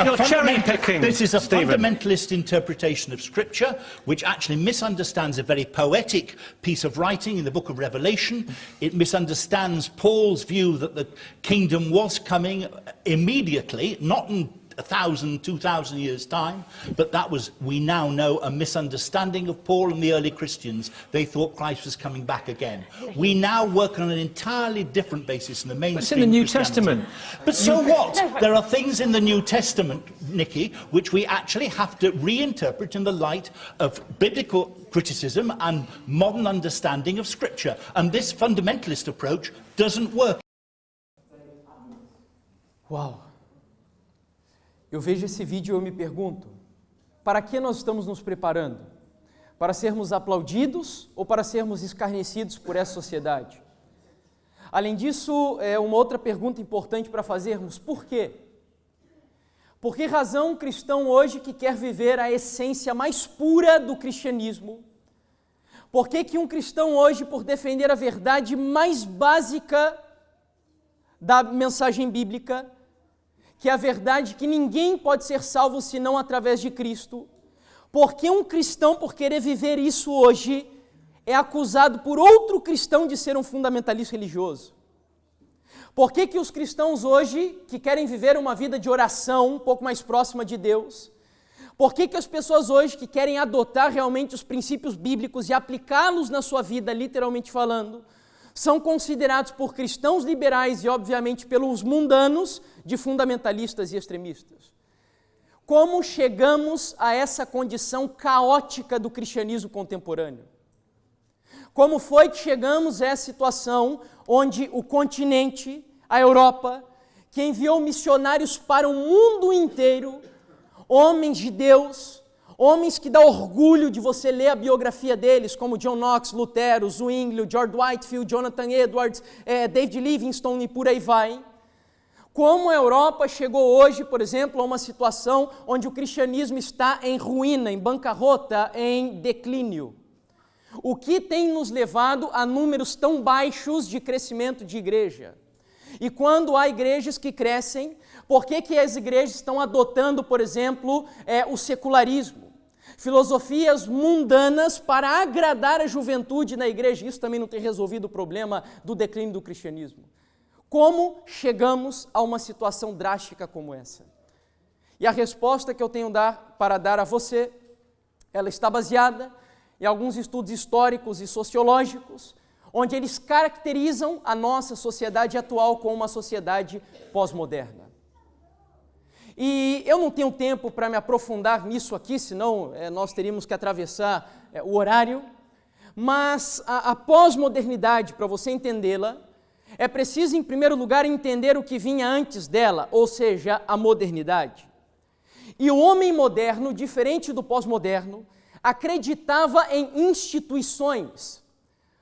You're cherry-picking, This is a Stephen. fundamentalist interpretation of Scripture, which actually misunderstands a very poetic piece of writing in the book of Revelation. It misunderstands Paul's view that the kingdom was coming immediately, not in 1,000, 2,000 years' time, but that was, we now know, a misunderstanding of Paul and the early Christians. They thought Christ was coming back again. We now work on an entirely different basis in the mainstream. It's in the New Christianity. Testament. But so what? There are things in the New Testament, Nicky, which we actually have to reinterpret in the light of biblical criticism and modern understanding of Scripture. And this fundamentalist approach doesn't work. Uau! Eu vejo esse vídeo e eu me pergunto, para que nós estamos nos preparando? Para sermos aplaudidos ou para sermos escarnecidos por essa sociedade? Além disso, uma outra pergunta importante para fazermos, por quê? Por que razão um cristão hoje que quer viver a essência mais pura do cristianismo, por que um cristão hoje, por defender a verdade mais básica da mensagem bíblica, que é a verdade que ninguém pode ser salvo senão através de Cristo, porque um cristão, por querer viver isso hoje, é acusado por outro cristão de ser um fundamentalista religioso? Por que os cristãos hoje, que querem viver uma vida de oração um pouco mais próxima de Deus, por que as pessoas hoje que querem adotar realmente os princípios bíblicos e aplicá-los na sua vida, literalmente falando, são considerados por cristãos liberais e, obviamente, pelos mundanos de fundamentalistas e extremistas? Como chegamos a essa condição caótica do cristianismo contemporâneo? Como foi que chegamos a essa situação onde o continente, a Europa, que enviou missionários para o mundo inteiro, homens de Deus, homens que dá orgulho de você ler a biografia deles, como John Knox, Lutero, Zwingli, George Whitefield, Jonathan Edwards, David Livingstone e por aí vai. Como a Europa chegou hoje, por exemplo, a uma situação onde o cristianismo está em ruína, em bancarrota, em declínio. O que tem nos levado a números tão baixos de crescimento de igreja? E quando há igrejas que crescem, por que as igrejas estão adotando, por exemplo, o secularismo? Filosofias mundanas para agradar a juventude na igreja. Isso também não tem resolvido o problema do declínio do cristianismo. Como chegamos a uma situação drástica como essa? E a resposta que eu tenho para dar a você, ela está baseada em alguns estudos históricos e sociológicos, onde eles caracterizam a nossa sociedade atual como uma sociedade pós-moderna. E eu não tenho tempo para me aprofundar nisso aqui, senão nós teríamos que atravessar o horário, mas a pós-modernidade, para você entendê-la, é preciso, em primeiro lugar, entender o que vinha antes dela, ou seja, a modernidade. E o homem moderno, diferente do pós-moderno, acreditava em instituições,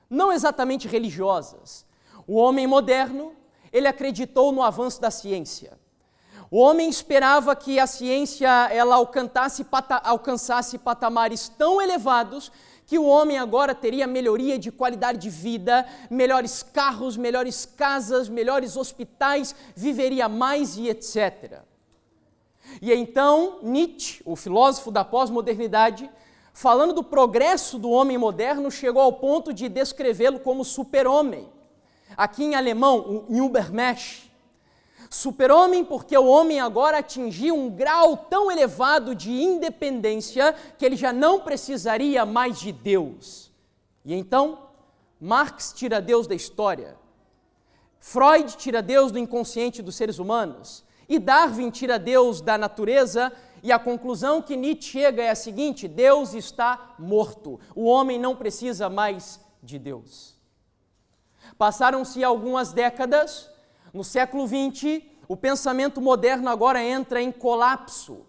não exatamente religiosas. O homem moderno, ele acreditou no avanço da ciência. O homem esperava que a ciência ela alcançasse patamares tão elevados que o homem agora teria melhoria de qualidade de vida, melhores carros, melhores casas, melhores hospitais, viveria mais e etc. E então Nietzsche, o filósofo da pós-modernidade, falando do progresso do homem moderno, chegou ao ponto de descrevê-lo como super-homem. Aqui em alemão, o Übermensch. Super-homem porque o homem agora atingiu um grau tão elevado de independência que ele já não precisaria mais de Deus. E então, Marx tira Deus da história, Freud tira Deus do inconsciente dos seres humanos, e Darwin tira Deus da natureza, e a conclusão que Nietzsche chega é a seguinte: Deus está morto, o homem não precisa mais de Deus. Passaram-se algumas décadas. No século XX, o pensamento moderno agora entra em colapso.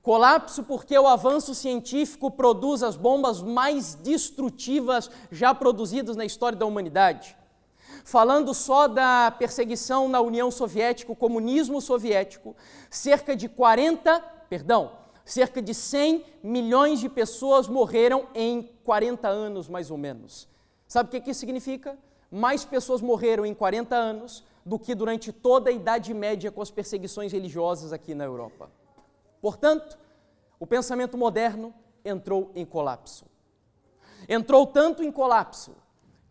Colapso porque o avanço científico produz as bombas mais destrutivas já produzidas na história da humanidade. Falando só da perseguição na União Soviética, o comunismo soviético, cerca de 100 milhões de pessoas morreram em 40 anos, mais ou menos. Sabe o que isso significa? Mais pessoas morreram em 40 anos do que durante toda a Idade Média com as perseguições religiosas aqui na Europa. Portanto, o pensamento moderno entrou em colapso. Entrou tanto em colapso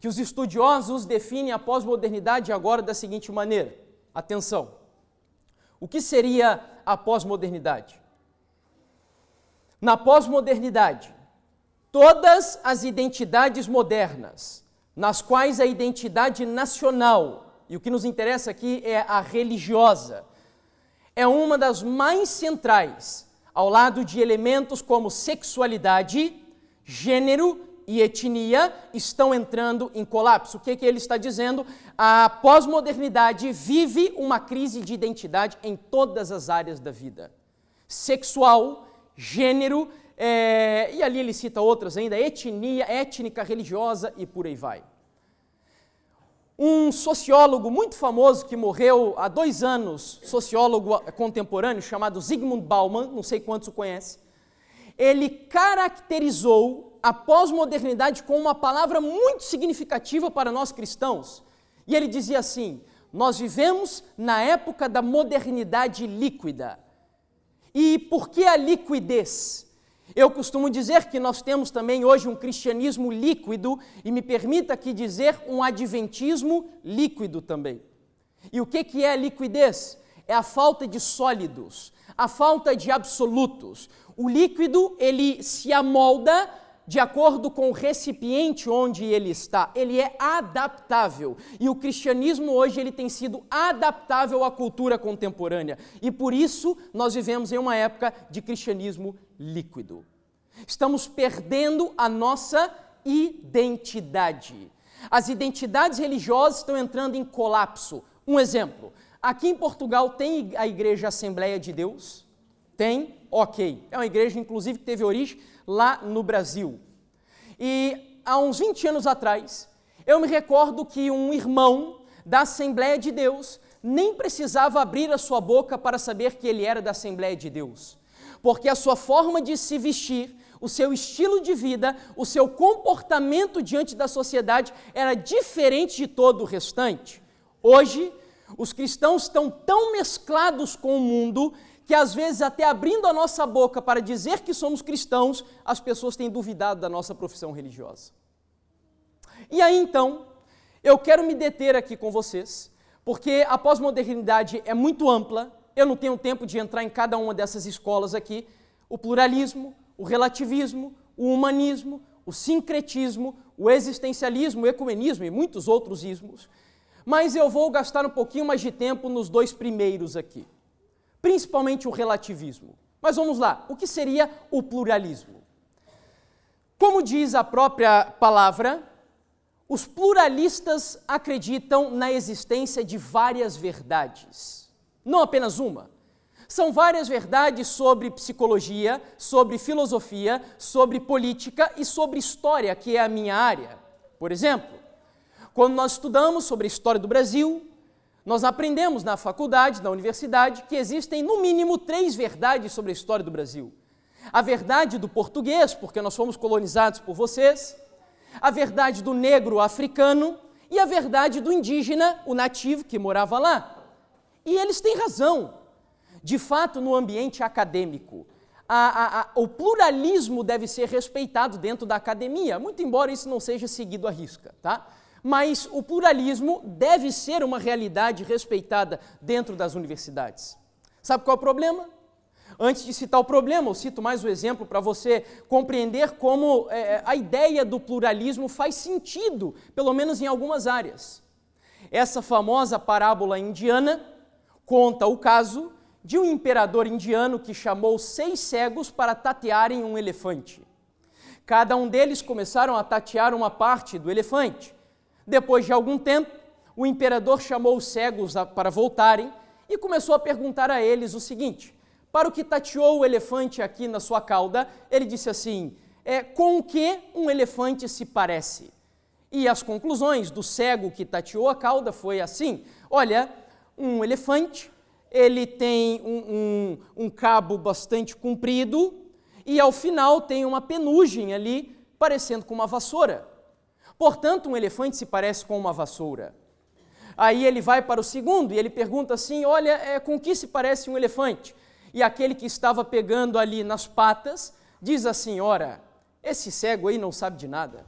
que os estudiosos definem a pós-modernidade agora da seguinte maneira. Atenção! O que seria a pós-modernidade? Na pós-modernidade, todas as identidades modernas, nas quais a identidade nacional, e o que nos interessa aqui é a religiosa, é uma das mais centrais, ao lado de elementos como sexualidade, gênero e etnia, estão entrando em colapso. O que ele está dizendo? A pós-modernidade vive uma crise de identidade em todas as áreas da vida. Sexual, gênero, e ali ele cita outras ainda, etnia, étnica, religiosa e por aí vai. Um sociólogo muito famoso que morreu há 2 anos, sociólogo contemporâneo, chamado Zygmunt Bauman, não sei quantos o conhecem, ele caracterizou a pós-modernidade com uma palavra muito significativa para nós cristãos. E ele dizia assim: nós vivemos na época da modernidade líquida. E por que a liquidez? Eu costumo dizer que nós temos também hoje um cristianismo líquido, e me permita aqui dizer um adventismo líquido também. E o que é a liquidez? É a falta de sólidos, a falta de absolutos. O líquido, ele se amolda de acordo com o recipiente onde ele está. Ele é adaptável. E o cristianismo hoje ele tem sido adaptável à cultura contemporânea. E por isso nós vivemos em uma época de cristianismo líquido. Estamos perdendo a nossa identidade. As identidades religiosas estão entrando em colapso. Um exemplo. Aqui em Portugal tem a Igreja Assembleia de Deus? Tem? Ok. É uma igreja, inclusive, que teve origem lá no Brasil. E há uns 20 anos atrás, eu me recordo que um irmão da Assembleia de Deus nem precisava abrir a sua boca para saber que ele era da Assembleia de Deus, porque a sua forma de se vestir, o seu estilo de vida, o seu comportamento diante da sociedade era diferente de todo o restante. Hoje, Os cristãos estão tão mesclados com o mundo que às vezes até abrindo a nossa boca para dizer que somos cristãos, as pessoas têm duvidado da nossa profissão religiosa. E aí então, eu quero me deter aqui com vocês, porque a pós-modernidade é muito ampla, eu não tenho tempo de entrar em cada uma dessas escolas aqui, o pluralismo, o relativismo, o humanismo, o sincretismo, o existencialismo, o ecumenismo e muitos outros ismos, mas eu vou gastar um pouquinho mais de tempo nos dois primeiros aqui, principalmente o relativismo. Mas vamos lá, o que seria o pluralismo? Como diz a própria palavra, os pluralistas acreditam na existência de várias verdades, não apenas uma. São várias verdades sobre psicologia, sobre filosofia, sobre política e sobre história, que é a minha área. Por exemplo, quando nós estudamos sobre a história do Brasil, nós aprendemos na faculdade, na universidade, que existem no mínimo 3 verdades sobre a história do Brasil. A verdade do português, porque nós fomos colonizados por vocês, a verdade do negro africano e a verdade do indígena, o nativo, que morava lá. E eles têm razão. De fato, no ambiente acadêmico, o pluralismo deve ser respeitado dentro da academia, muito embora isso não seja seguido à risca, tá? Mas o pluralismo deve ser uma realidade respeitada dentro das universidades. Sabe qual é o problema? Antes de citar o problema, eu cito mais um exemplo para você compreender como a ideia do pluralismo faz sentido, pelo menos em algumas áreas. Essa famosa parábola indiana conta o caso de um imperador indiano que chamou 6 cegos para tatearem um elefante. Cada um deles começaram a tatear uma parte do elefante. Depois de algum tempo, o imperador chamou os cegos para voltarem e começou a perguntar a eles o seguinte: para o que tateou o elefante aqui na sua cauda, ele disse assim, com o que um elefante se parece? E as conclusões do cego que tateou a cauda foi assim, olha, um elefante, ele tem um cabo bastante comprido e ao final tem uma penugem ali parecendo com uma vassoura. Portanto, um elefante se parece com uma vassoura. Aí ele vai para o segundo e ele pergunta assim, olha, com que se parece um elefante? E aquele que estava pegando ali nas patas diz assim, ora, esse cego aí não sabe de nada.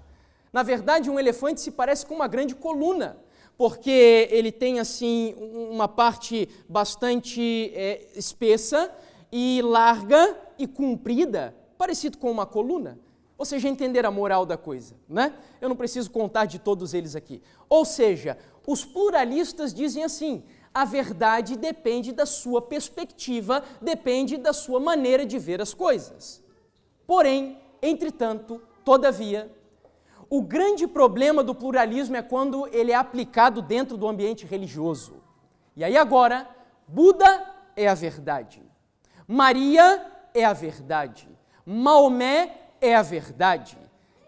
Na verdade, um elefante se parece com uma grande coluna, porque ele tem assim uma parte bastante espessa e larga e comprida, parecido com uma coluna. Vocês já entenderam a moral da coisa, né? Eu não preciso contar de todos eles aqui. Ou seja, os pluralistas dizem assim, a verdade depende da sua perspectiva, depende da sua maneira de ver as coisas. Porém, entretanto, todavia, o grande problema do pluralismo é quando ele é aplicado dentro do ambiente religioso. E aí agora, Buda é a verdade, Maria é a verdade, Maomé é a verdade,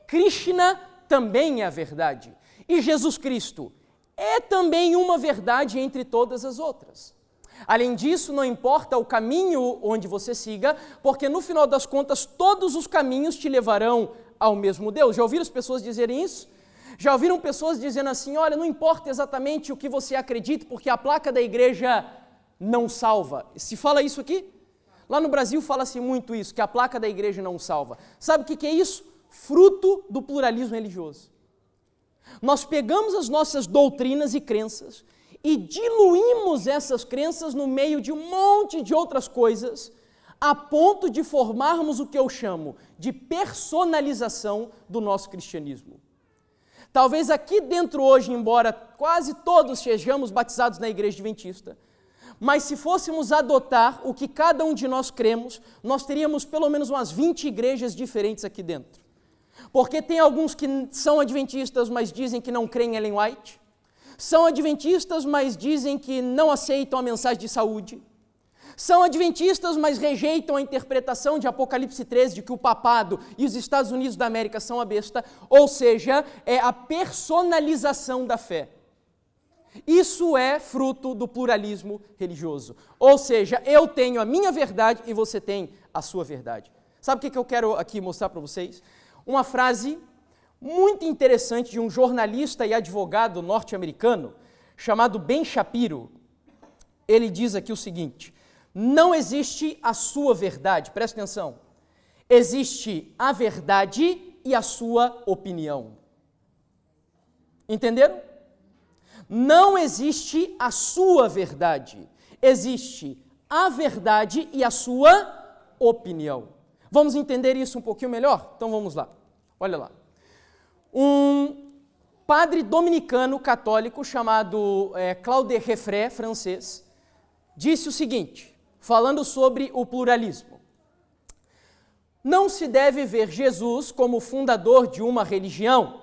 Krishna também é a verdade, e Jesus Cristo é também uma verdade entre todas as outras. Além disso, não importa o caminho onde você siga, porque no final das contas, todos os caminhos te levarão ao mesmo Deus. Já ouviram as pessoas dizerem isso? Já ouviram pessoas dizendo assim, olha, não importa exatamente o que você acredita, porque a placa da igreja não salva. Se fala isso aqui? Lá no Brasil fala-se muito isso, que a placa da igreja não salva. Sabe o que é isso? Fruto do pluralismo religioso. Nós pegamos as nossas doutrinas e crenças e diluímos essas crenças no meio de um monte de outras coisas, a ponto de formarmos o que eu chamo de personalização do nosso cristianismo. Talvez aqui dentro hoje, embora quase todos sejamos batizados na igreja adventista, mas se fôssemos adotar o que cada um de nós cremos, nós teríamos pelo menos umas 20 igrejas diferentes aqui dentro. Porque tem alguns que são adventistas, mas dizem que não creem em Ellen White. São adventistas, mas dizem que não aceitam a mensagem de saúde. São adventistas, mas rejeitam a interpretação de Apocalipse 13, de que o papado e os Estados Unidos da América são a besta. Ou seja, é a personalização da fé. Isso é fruto do pluralismo religioso. Ou seja, eu tenho a minha verdade e você tem a sua verdade. Sabe o que eu quero aqui mostrar para vocês? Uma frase muito interessante de um jornalista e advogado norte-americano chamado Ben Shapiro. ele diz aqui o seguinte: não existe a sua verdade, presta atenção, existe a verdade e a sua opinião. Entenderam? Não existe a sua verdade, existe a verdade e a sua opinião. Vamos entender isso um pouquinho melhor? Então vamos lá, olha lá. Um padre dominicano católico chamado Claude Refré, francês, disse o seguinte, falando sobre o pluralismo: não se deve ver Jesus como fundador de uma religião,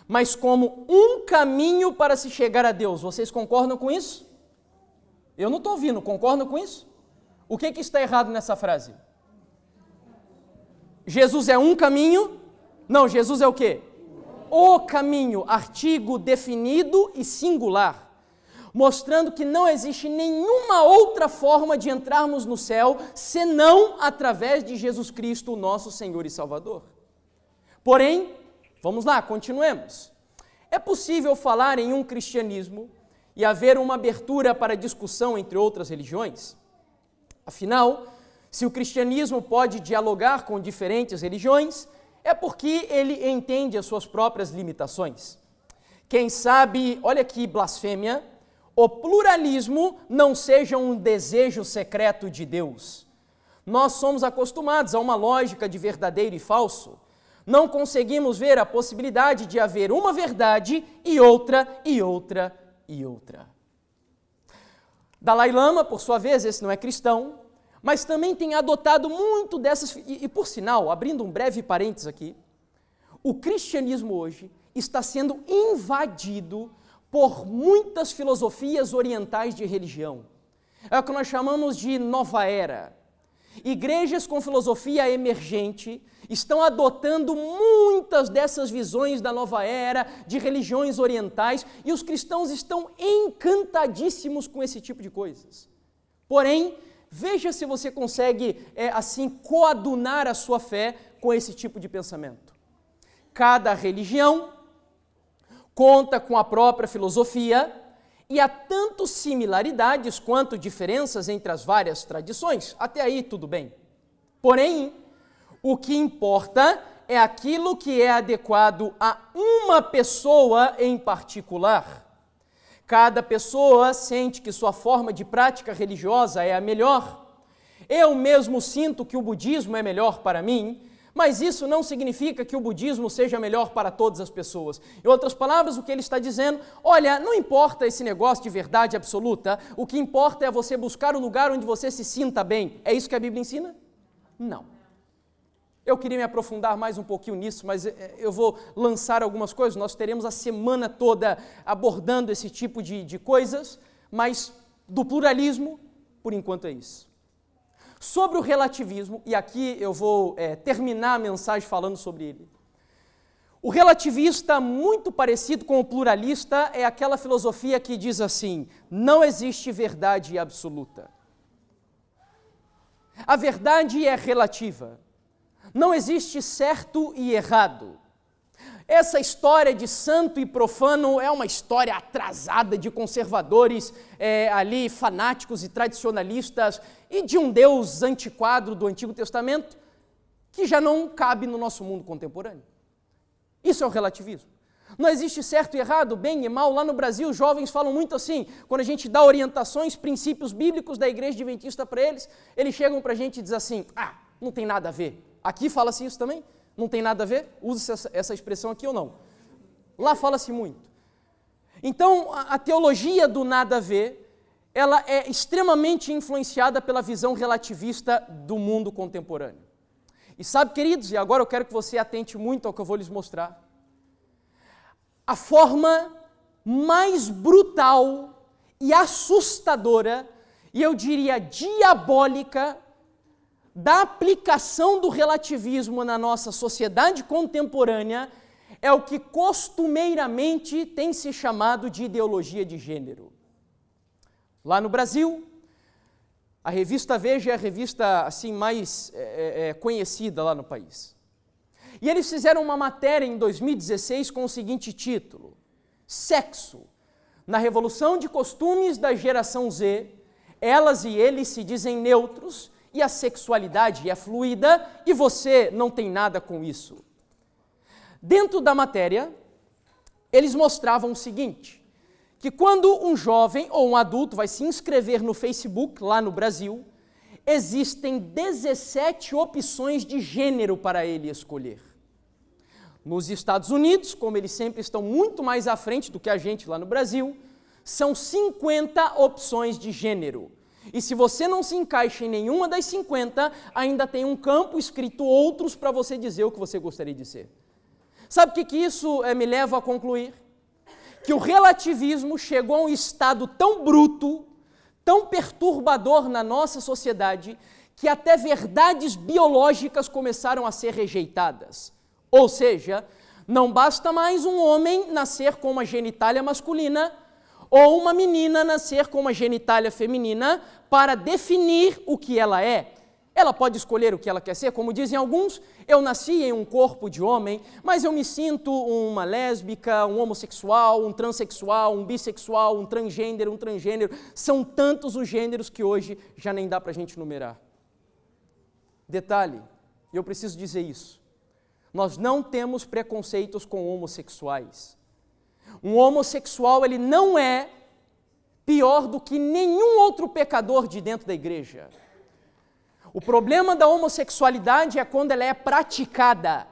mas como um caminho para se chegar a Deus. Vocês concordam com isso? Eu não estou ouvindo, concordam com isso? O que está errado nessa frase? Jesus é um caminho? Não, Jesus é o quê? O caminho, artigo definido e singular, mostrando que não existe nenhuma outra forma de entrarmos no céu senão através de Jesus Cristo, nosso Senhor e Salvador. Porém, vamos lá, continuemos. É possível falar em um cristianismo e haver uma abertura para discussão entre outras religiões? Afinal, se o cristianismo pode dialogar com diferentes religiões, é porque ele entende as suas próprias limitações. Quem sabe, olha que blasfêmia, o pluralismo não seja um desejo secreto de Deus. Nós somos acostumados a uma lógica de verdadeiro e falso. Não conseguimos ver a possibilidade de haver uma verdade e outra, e outra, e outra. Dalai Lama, por sua vez, esse não é cristão, mas também tem adotado muito dessas... E por sinal, abrindo um breve parênteses aqui, o cristianismo hoje está sendo invadido por muitas filosofias orientais de religião. É o que nós chamamos de nova era. Igrejas com filosofia emergente estão adotando muitas dessas visões da nova era, de religiões orientais, e os cristãos estão encantadíssimos com esse tipo de coisas. Porém, veja se você consegue, assim, coadunar a sua fé com esse tipo de pensamento. Cada religião conta com a própria filosofia e há tanto similaridades quanto diferenças entre as várias tradições. Até aí tudo bem. Porém, o que importa é aquilo que é adequado a uma pessoa em particular. Cada pessoa sente que sua forma de prática religiosa é a melhor. Eu mesmo sinto que o budismo é melhor para mim, mas isso não significa que o budismo seja melhor para todas as pessoas. Em outras palavras, o que ele está dizendo, olha, não importa esse negócio de verdade absoluta, o que importa é você buscar o lugar onde você se sinta bem. É isso que a Bíblia ensina? Não. Eu queria me aprofundar mais um pouquinho nisso, mas eu vou lançar algumas coisas. Nós teremos a semana toda abordando esse tipo de coisas, mas do pluralismo, por enquanto é isso. Sobre o relativismo, e aqui eu vou terminar a mensagem falando sobre ele. O relativista, muito parecido com o pluralista, é aquela filosofia que diz assim: não existe verdade absoluta. A verdade é relativa. Não existe certo e errado. Essa história de santo e profano é uma história atrasada de conservadores ali, fanáticos e tradicionalistas, e de um Deus antiquado do Antigo Testamento, que já não cabe no nosso mundo contemporâneo. Isso é o relativismo. Não existe certo e errado, bem e mal. Lá no Brasil, os jovens falam muito assim, quando a gente dá orientações, princípios bíblicos da Igreja Adventista para eles, eles chegam para a gente e dizem assim, não tem nada a ver. Aqui fala-se isso também? Não tem nada a ver? Usa essa expressão aqui ou não? Lá fala-se muito. Então, a teologia do nada a ver, ela é extremamente influenciada pela visão relativista do mundo contemporâneo. E sabe, queridos, e agora eu quero que você atente muito ao que eu vou lhes mostrar, a forma mais brutal e assustadora, e eu diria diabólica, da aplicação do relativismo na nossa sociedade contemporânea é o que costumeiramente tem se chamado de ideologia de gênero. Lá no Brasil, a revista Veja é a revista assim, mais conhecida lá no país. E eles fizeram uma matéria em 2016 com o seguinte título: Sexo, na revolução de costumes da geração Z, Elas e eles se dizem neutros e a sexualidade é fluida e você não tem nada com isso. Dentro da matéria, eles mostravam o seguinte, que quando um jovem ou um adulto vai se inscrever no Facebook, lá no Brasil, existem 17 opções de gênero para ele escolher. Nos Estados Unidos, como eles sempre estão muito mais à frente do que a gente lá no Brasil, são 50 opções de gênero. E se você não se encaixa em nenhuma das 50, ainda tem um campo escrito outros para você dizer o que você gostaria de ser. Sabe o que isso me leva a concluir? Que o relativismo chegou a um estado tão bruto, tão perturbador na nossa sociedade, que até verdades biológicas começaram a ser rejeitadas. Ou seja, não basta mais um homem nascer com uma genitália masculina ou uma menina nascer com uma genitália feminina para definir o que ela é. Ela pode escolher o que ela quer ser, como dizem alguns, eu nasci em um corpo de homem, mas eu me sinto uma lésbica, um homossexual, um transexual, um bissexual, um transgênero. São tantos os gêneros que hoje já nem dá para a gente numerar. Detalhe, e eu preciso dizer isso, nós não temos preconceitos com homossexuais. Um homossexual, ele não é pior do que nenhum outro pecador de dentro da igreja. O problema da homossexualidade é quando ela é praticada.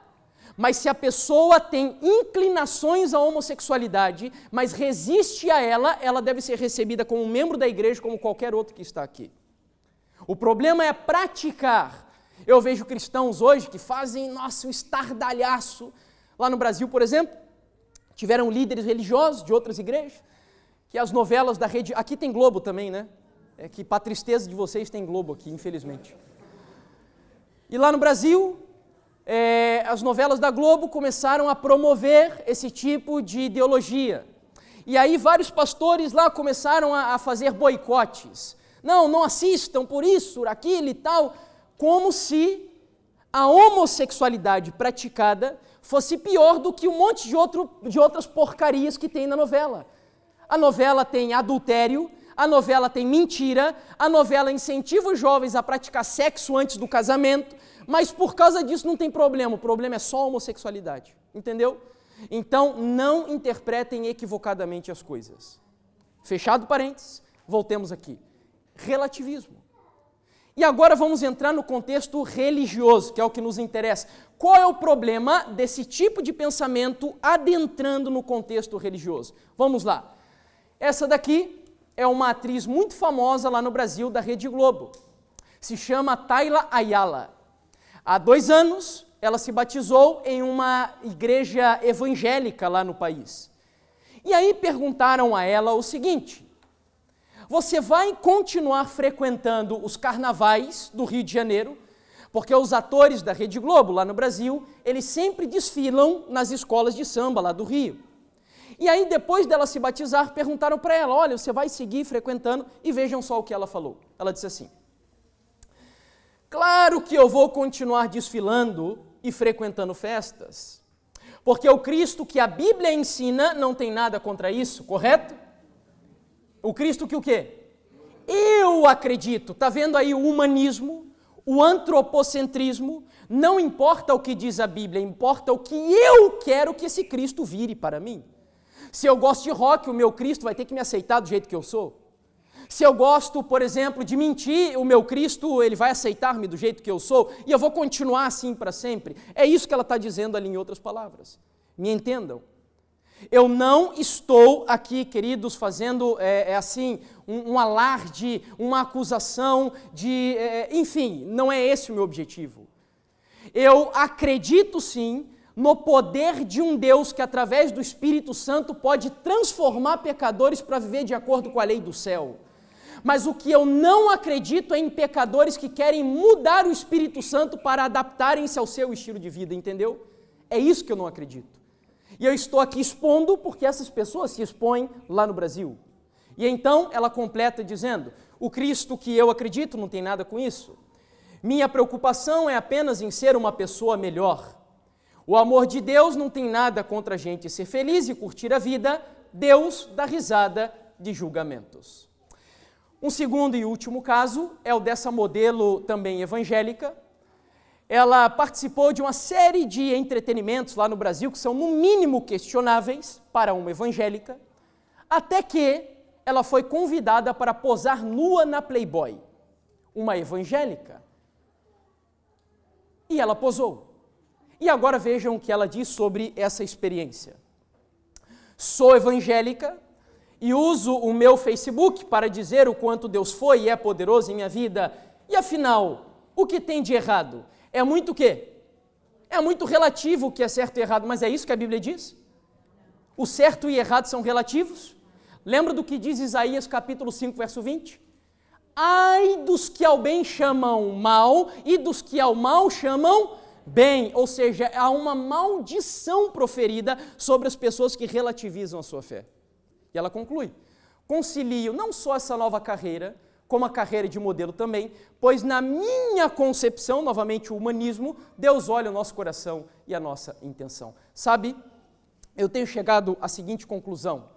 Mas se a pessoa tem inclinações à homossexualidade, mas resiste a ela, ela deve ser recebida como um membro da igreja, como qualquer outro que está aqui. O problema é praticar. Eu vejo cristãos hoje que fazem, nossa, um estardalhaço. Lá no Brasil, por exemplo, tiveram líderes religiosos de outras igrejas, que as novelas da rede... Aqui tem Globo também, né? É que, para tristeza de vocês, tem Globo aqui, infelizmente. E lá no Brasil, as novelas da Globo começaram a promover esse tipo de ideologia. E aí vários pastores lá começaram a fazer boicotes. Não assistam por isso, por aquilo e tal, como se a homossexualidade praticada fosse pior do que um monte de outras porcarias que tem na novela. A novela tem adultério, a novela tem mentira, a novela incentiva os jovens a praticar sexo antes do casamento, mas por causa disso não tem problema, o problema é só a homossexualidade, entendeu? Então, não interpretem equivocadamente as coisas. Fechado parênteses, voltemos aqui. Relativismo. E agora vamos entrar no contexto religioso, que é o que nos interessa. Qual é o problema desse tipo de pensamento adentrando no contexto religioso? Vamos lá. Essa daqui é uma atriz muito famosa lá no Brasil, da Rede Globo. Se chama Tayla Ayala. Há 2 anos, ela se batizou em uma igreja evangélica lá no país. E aí perguntaram a ela o seguinte: você vai continuar frequentando os carnavais do Rio de Janeiro? Porque os atores da Rede Globo, lá no Brasil, eles sempre desfilam nas escolas de samba lá do Rio. E aí, depois dela se batizar, perguntaram para ela, olha, você vai seguir frequentando? E vejam só o que ela falou. Ela disse assim: claro que eu vou continuar desfilando e frequentando festas, porque o Cristo que a Bíblia ensina não tem nada contra isso, correto? O Cristo que o quê? Eu acredito. Está vendo aí o humanismo, o antropocentrismo? Não importa o que diz a Bíblia, importa o que eu quero que esse Cristo vire para mim. Se eu gosto de rock, o meu Cristo vai ter que me aceitar do jeito que eu sou. Se eu gosto, por exemplo, de mentir, o meu Cristo, ele vai aceitar-me do jeito que eu sou, e eu vou continuar assim para sempre. É isso que ela está dizendo ali em outras palavras. Me entendam. Eu não estou aqui, queridos, fazendo um alarde, uma acusação de... enfim, não é esse o meu objetivo. Eu acredito sim no poder de um Deus que, através do Espírito Santo, pode transformar pecadores para viver de acordo com a lei do céu. Mas o que eu não acredito é em pecadores que querem mudar o Espírito Santo para adaptarem-se ao seu estilo de vida, entendeu? É isso que eu não acredito. E eu estou aqui expondo porque essas pessoas se expõem lá no Brasil. E então ela completa dizendo, o Cristo que eu acredito não tem nada com isso. Minha preocupação é apenas em ser uma pessoa melhor. O amor de Deus não tem nada contra a gente ser feliz e curtir a vida. Deus dá risada de julgamentos. Um segundo e último caso é o dessa modelo também evangélica. Ela participou de uma série de entretenimentos lá no Brasil que são no mínimo questionáveis para uma evangélica, até que ela foi convidada para posar nua na Playboy, uma evangélica. E ela posou. E agora vejam o que ela diz sobre essa experiência. Sou evangélica e uso o meu Facebook para dizer o quanto Deus foi e é poderoso em minha vida. E afinal, o que tem de errado? É muito o quê? É muito relativo o que é certo e errado, mas é isso que a Bíblia diz? O certo e errado são relativos? Lembra do que diz Isaías capítulo 5, verso 20? Ai dos que ao bem chamam mal e dos que ao mal chamam bem, ou seja, há uma maldição proferida sobre as pessoas que relativizam a sua fé. E ela conclui, concilio não só essa nova carreira, como a carreira de modelo também, pois na minha concepção, novamente o humanismo, Deus olha o nosso coração e a nossa intenção. Sabe, eu tenho chegado à seguinte conclusão,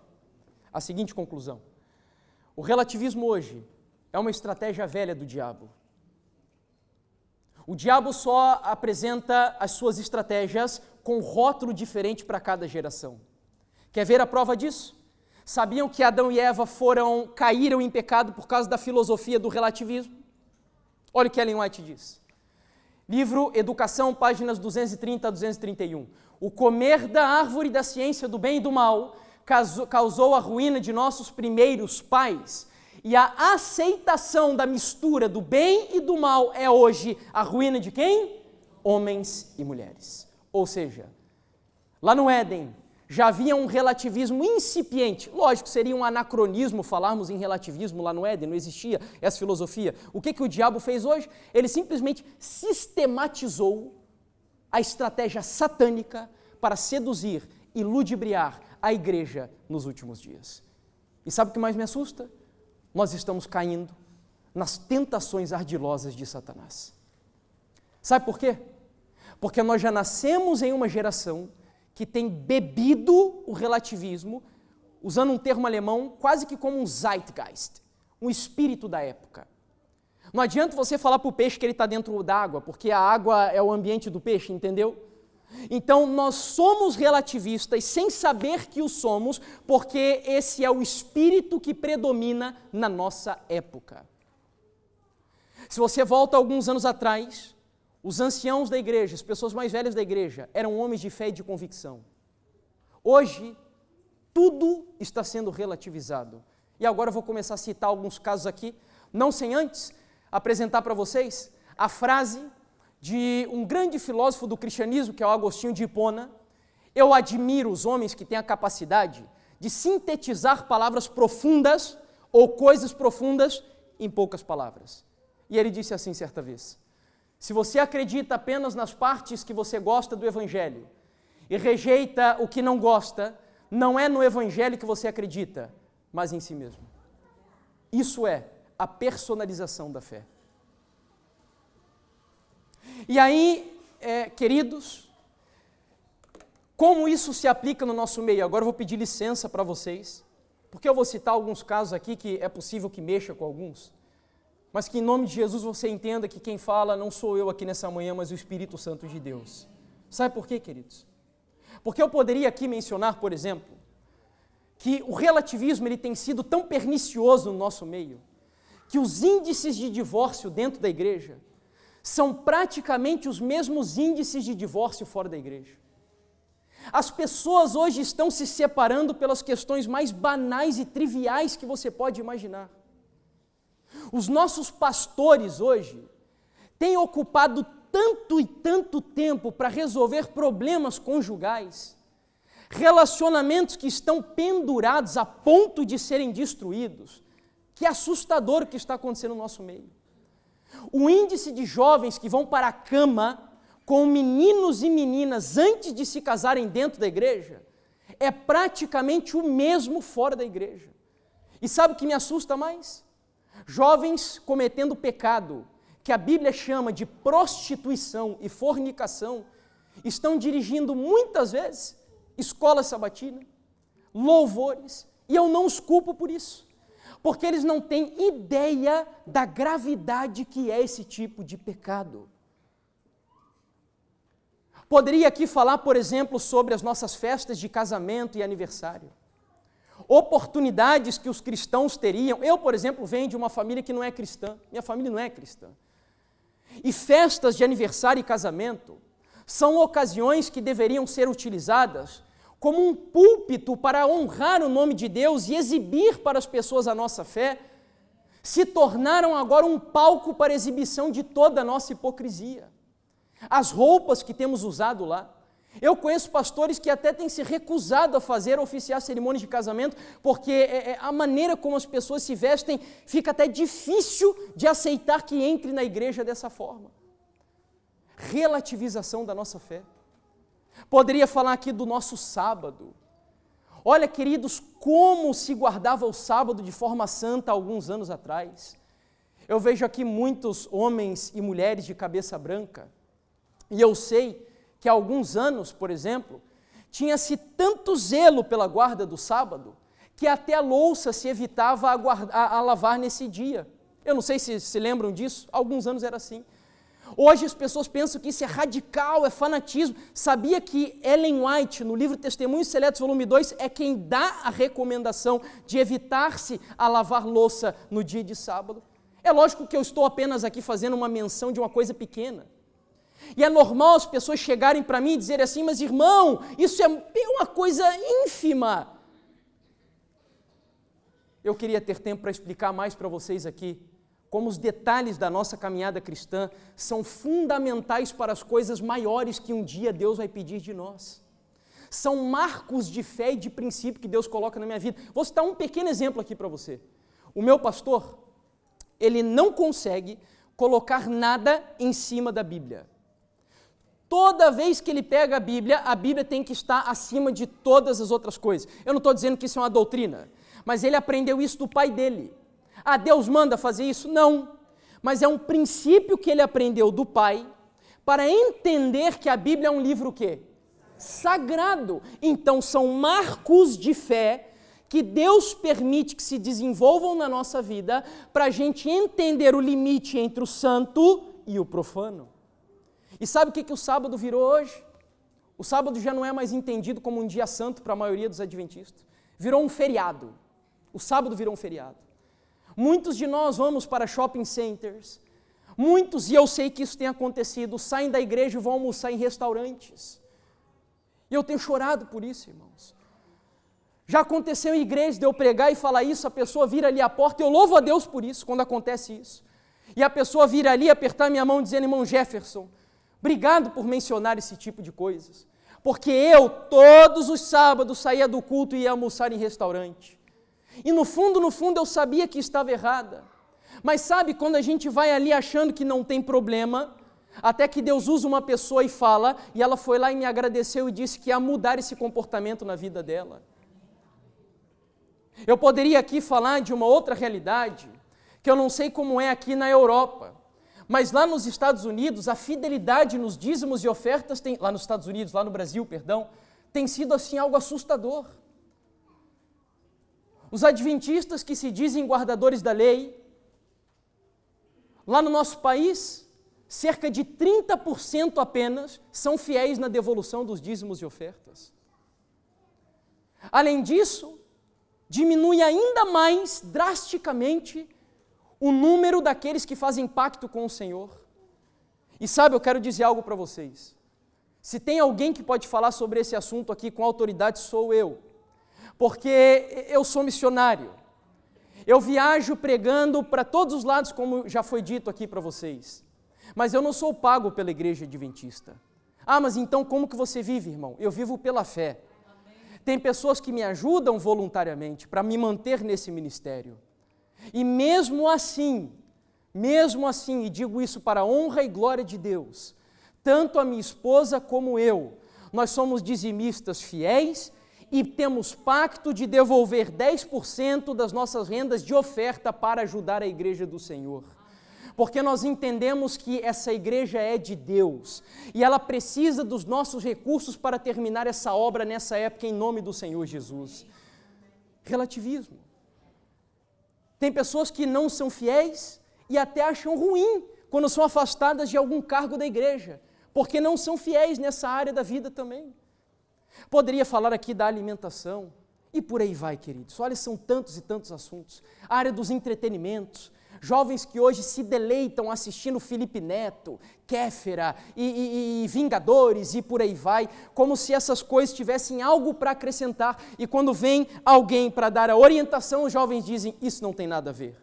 o relativismo hoje é uma estratégia velha do diabo. O diabo só apresenta as suas estratégias com rótulo diferente para cada geração. Quer ver a prova disso? Sabiam que Adão e Eva caíram em pecado por causa da filosofia do relativismo? Olha o que Ellen White diz. Livro Educação, páginas 230 a 231. O comer da árvore da ciência do bem e do mal causou a ruína de nossos primeiros pais. E a aceitação da mistura do bem e do mal é hoje a ruína de quem? Homens e mulheres. Ou seja, lá no Éden, já havia um relativismo incipiente. Lógico, seria um anacronismo falarmos em relativismo lá no Éden, não existia essa filosofia. O que o diabo fez hoje? Ele simplesmente sistematizou a estratégia satânica para seduzir e ludibriar a igreja nos últimos dias. E sabe o que mais me assusta? Nós estamos caindo nas tentações ardilosas de Satanás. Sabe por quê? Porque nós já nascemos em uma geração que tem bebido o relativismo, usando um termo alemão quase que como um Zeitgeist, um espírito da época. Não adianta você falar para o peixe que ele está dentro d'água, porque a água é o ambiente do peixe, entendeu? Então nós somos relativistas sem saber que o somos, porque esse é o espírito que predomina na nossa época. Se você volta alguns anos atrás, os anciãos da igreja, as pessoas mais velhas da igreja, eram homens de fé e de convicção. Hoje, tudo está sendo relativizado. E agora eu vou começar a citar alguns casos aqui, não sem antes apresentar para vocês a frase de um grande filósofo do cristianismo, que é o Agostinho de Hipona. Eu admiro os homens que têm a capacidade de sintetizar palavras profundas ou coisas profundas em poucas palavras. E ele disse assim certa vez: se você acredita apenas nas partes que você gosta do Evangelho e rejeita o que não gosta, não é no Evangelho que você acredita, mas em si mesmo. Isso é a personalização da fé. E aí, queridos, como isso se aplica no nosso meio? Agora eu vou pedir licença para vocês, porque eu vou citar alguns casos aqui que é possível que mexa com alguns, mas que em nome de Jesus você entenda que quem fala não sou eu aqui nessa manhã, mas o Espírito Santo de Deus. Sabe por quê, queridos? Porque eu poderia aqui mencionar, por exemplo, que o relativismo ele tem sido tão pernicioso no nosso meio, que os índices de divórcio dentro da igreja são praticamente os mesmos índices de divórcio fora da igreja. As pessoas hoje estão se separando pelas questões mais banais e triviais que você pode imaginar. Os nossos pastores hoje têm ocupado tanto e tanto tempo para resolver problemas conjugais, relacionamentos que estão pendurados a ponto de serem destruídos, que é assustador o que está acontecendo no nosso meio. O índice de jovens que vão para a cama com meninos e meninas antes de se casarem dentro da igreja é praticamente o mesmo fora da igreja. E sabe o que me assusta mais? Jovens cometendo pecado, que a Bíblia chama de prostituição e fornicação, estão dirigindo muitas vezes escola sabatina, louvores, e eu não os culpo por isso. porque eles não têm ideia da gravidade que é esse tipo de pecado. Poderia aqui falar, por exemplo, sobre as nossas festas de casamento e aniversário. Oportunidades que os cristãos teriam. Eu, por exemplo, venho de uma família que não é cristã. Minha família não é cristã. E festas de aniversário e casamento são ocasiões que deveriam ser utilizadas como um púlpito para honrar o nome de Deus e exibir para as pessoas a nossa fé, se tornaram agora um palco para exibição de toda a nossa hipocrisia. As roupas que temos usado lá. Eu conheço pastores que até têm se recusado a fazer, oficiar cerimônias de casamento, porque a maneira como as pessoas se vestem fica até difícil de aceitar que entre na igreja dessa forma. Relativização da nossa fé. Poderia falar aqui do nosso sábado. Olha, queridos, como se guardava o sábado de forma santa há alguns anos atrás. Eu vejo aqui muitos homens e mulheres de cabeça branca, e eu sei que há alguns anos, por exemplo, tinha-se tanto zelo pela guarda do sábado, que até a louça se evitava a lavar nesse dia. Eu não sei se lembram disso, há alguns anos era assim. Hoje as pessoas pensam que isso é radical, é fanatismo. Sabia que Ellen White, no livro Testemunhos Seletos, volume 2, é quem dá a recomendação de evitar-se a lavar louça no dia de sábado? É lógico que eu estou apenas aqui fazendo uma menção de uma coisa pequena. E é normal as pessoas chegarem para mim e dizerem assim, mas irmão, isso é uma coisa ínfima. Eu queria ter tempo para explicar mais para vocês aqui como os detalhes da nossa caminhada cristã são fundamentais para as coisas maiores que um dia Deus vai pedir de nós. São marcos de fé e de princípio que Deus coloca na minha vida. Vou citar um pequeno exemplo aqui para você. O meu pastor, ele não consegue colocar nada em cima da Bíblia. Toda vez que ele pega a Bíblia tem que estar acima de todas as outras coisas. Eu não estou dizendo que isso é uma doutrina, mas ele aprendeu isso do pai dele. Ah, Deus manda fazer isso? Não. Mas é um princípio que ele aprendeu do pai para entender que a Bíblia é um livro o quê? Sagrado. Então são marcos de fé que Deus permite que se desenvolvam na nossa vida para a gente entender o limite entre o santo e o profano. E sabe o que o sábado virou hoje? O sábado já não é mais entendido como um dia santo para a maioria dos adventistas. Virou um feriado. O sábado virou um feriado. Muitos de nós vamos para shopping centers. Muitos, e eu sei que isso tem acontecido, saem da igreja e vão almoçar em restaurantes. E eu tenho chorado por isso, irmãos. Já aconteceu em igreja de eu pregar e falar isso, a pessoa vira ali à porta, eu louvo a Deus por isso, quando acontece isso. E a pessoa vira ali, apertar minha mão, dizendo, irmão Jefferson, obrigado por mencionar esse tipo de coisas, porque eu, todos os sábados, saía do culto e ia almoçar em restaurante. E no fundo, eu sabia que estava errada. Mas sabe, quando a gente vai ali achando que não tem problema, até que Deus usa uma pessoa e fala, e ela foi lá e me agradeceu e disse que ia mudar esse comportamento na vida dela. Eu poderia aqui falar de uma outra realidade, que eu não sei como é aqui na Europa, mas lá nos Estados Unidos, a fidelidade nos dízimos e ofertas, lá no Brasil, tem sido assim algo assustador. Os adventistas que se dizem guardadores da lei, lá no nosso país, cerca de 30% apenas são fiéis na devolução dos dízimos e ofertas. Além disso, diminui ainda mais drasticamente o número daqueles que fazem pacto com o Senhor. E sabe, eu quero dizer algo para vocês. Se tem alguém que pode falar sobre esse assunto aqui com autoridade, sou eu. Porque eu sou missionário. Eu viajo pregando para todos os lados, como já foi dito aqui para vocês. Mas eu não sou pago pela igreja adventista. Ah, mas então como que você vive, irmão? Eu vivo pela fé. Tem pessoas que me ajudam voluntariamente para me manter nesse ministério. E mesmo assim, e digo isso para a honra e glória de Deus, tanto a minha esposa como eu, nós somos dizimistas fiéis e temos pacto de devolver 10% das nossas rendas de oferta para ajudar a igreja do Senhor. Porque nós entendemos que essa igreja é de Deus e ela precisa dos nossos recursos para terminar essa obra nessa época em nome do Senhor Jesus. Relativismo. Tem pessoas que não são fiéis e até acham ruim quando são afastadas de algum cargo da igreja, porque não são fiéis nessa área da vida também. Poderia falar aqui da alimentação, e por aí vai, queridos. Olha, são tantos e tantos assuntos. A área dos entretenimentos, jovens que hoje se deleitam assistindo Felipe Neto, Kéfera e Vingadores e por aí vai, como se essas coisas tivessem algo para acrescentar, e quando vem alguém para dar a orientação, os jovens dizem, isso não tem nada a ver.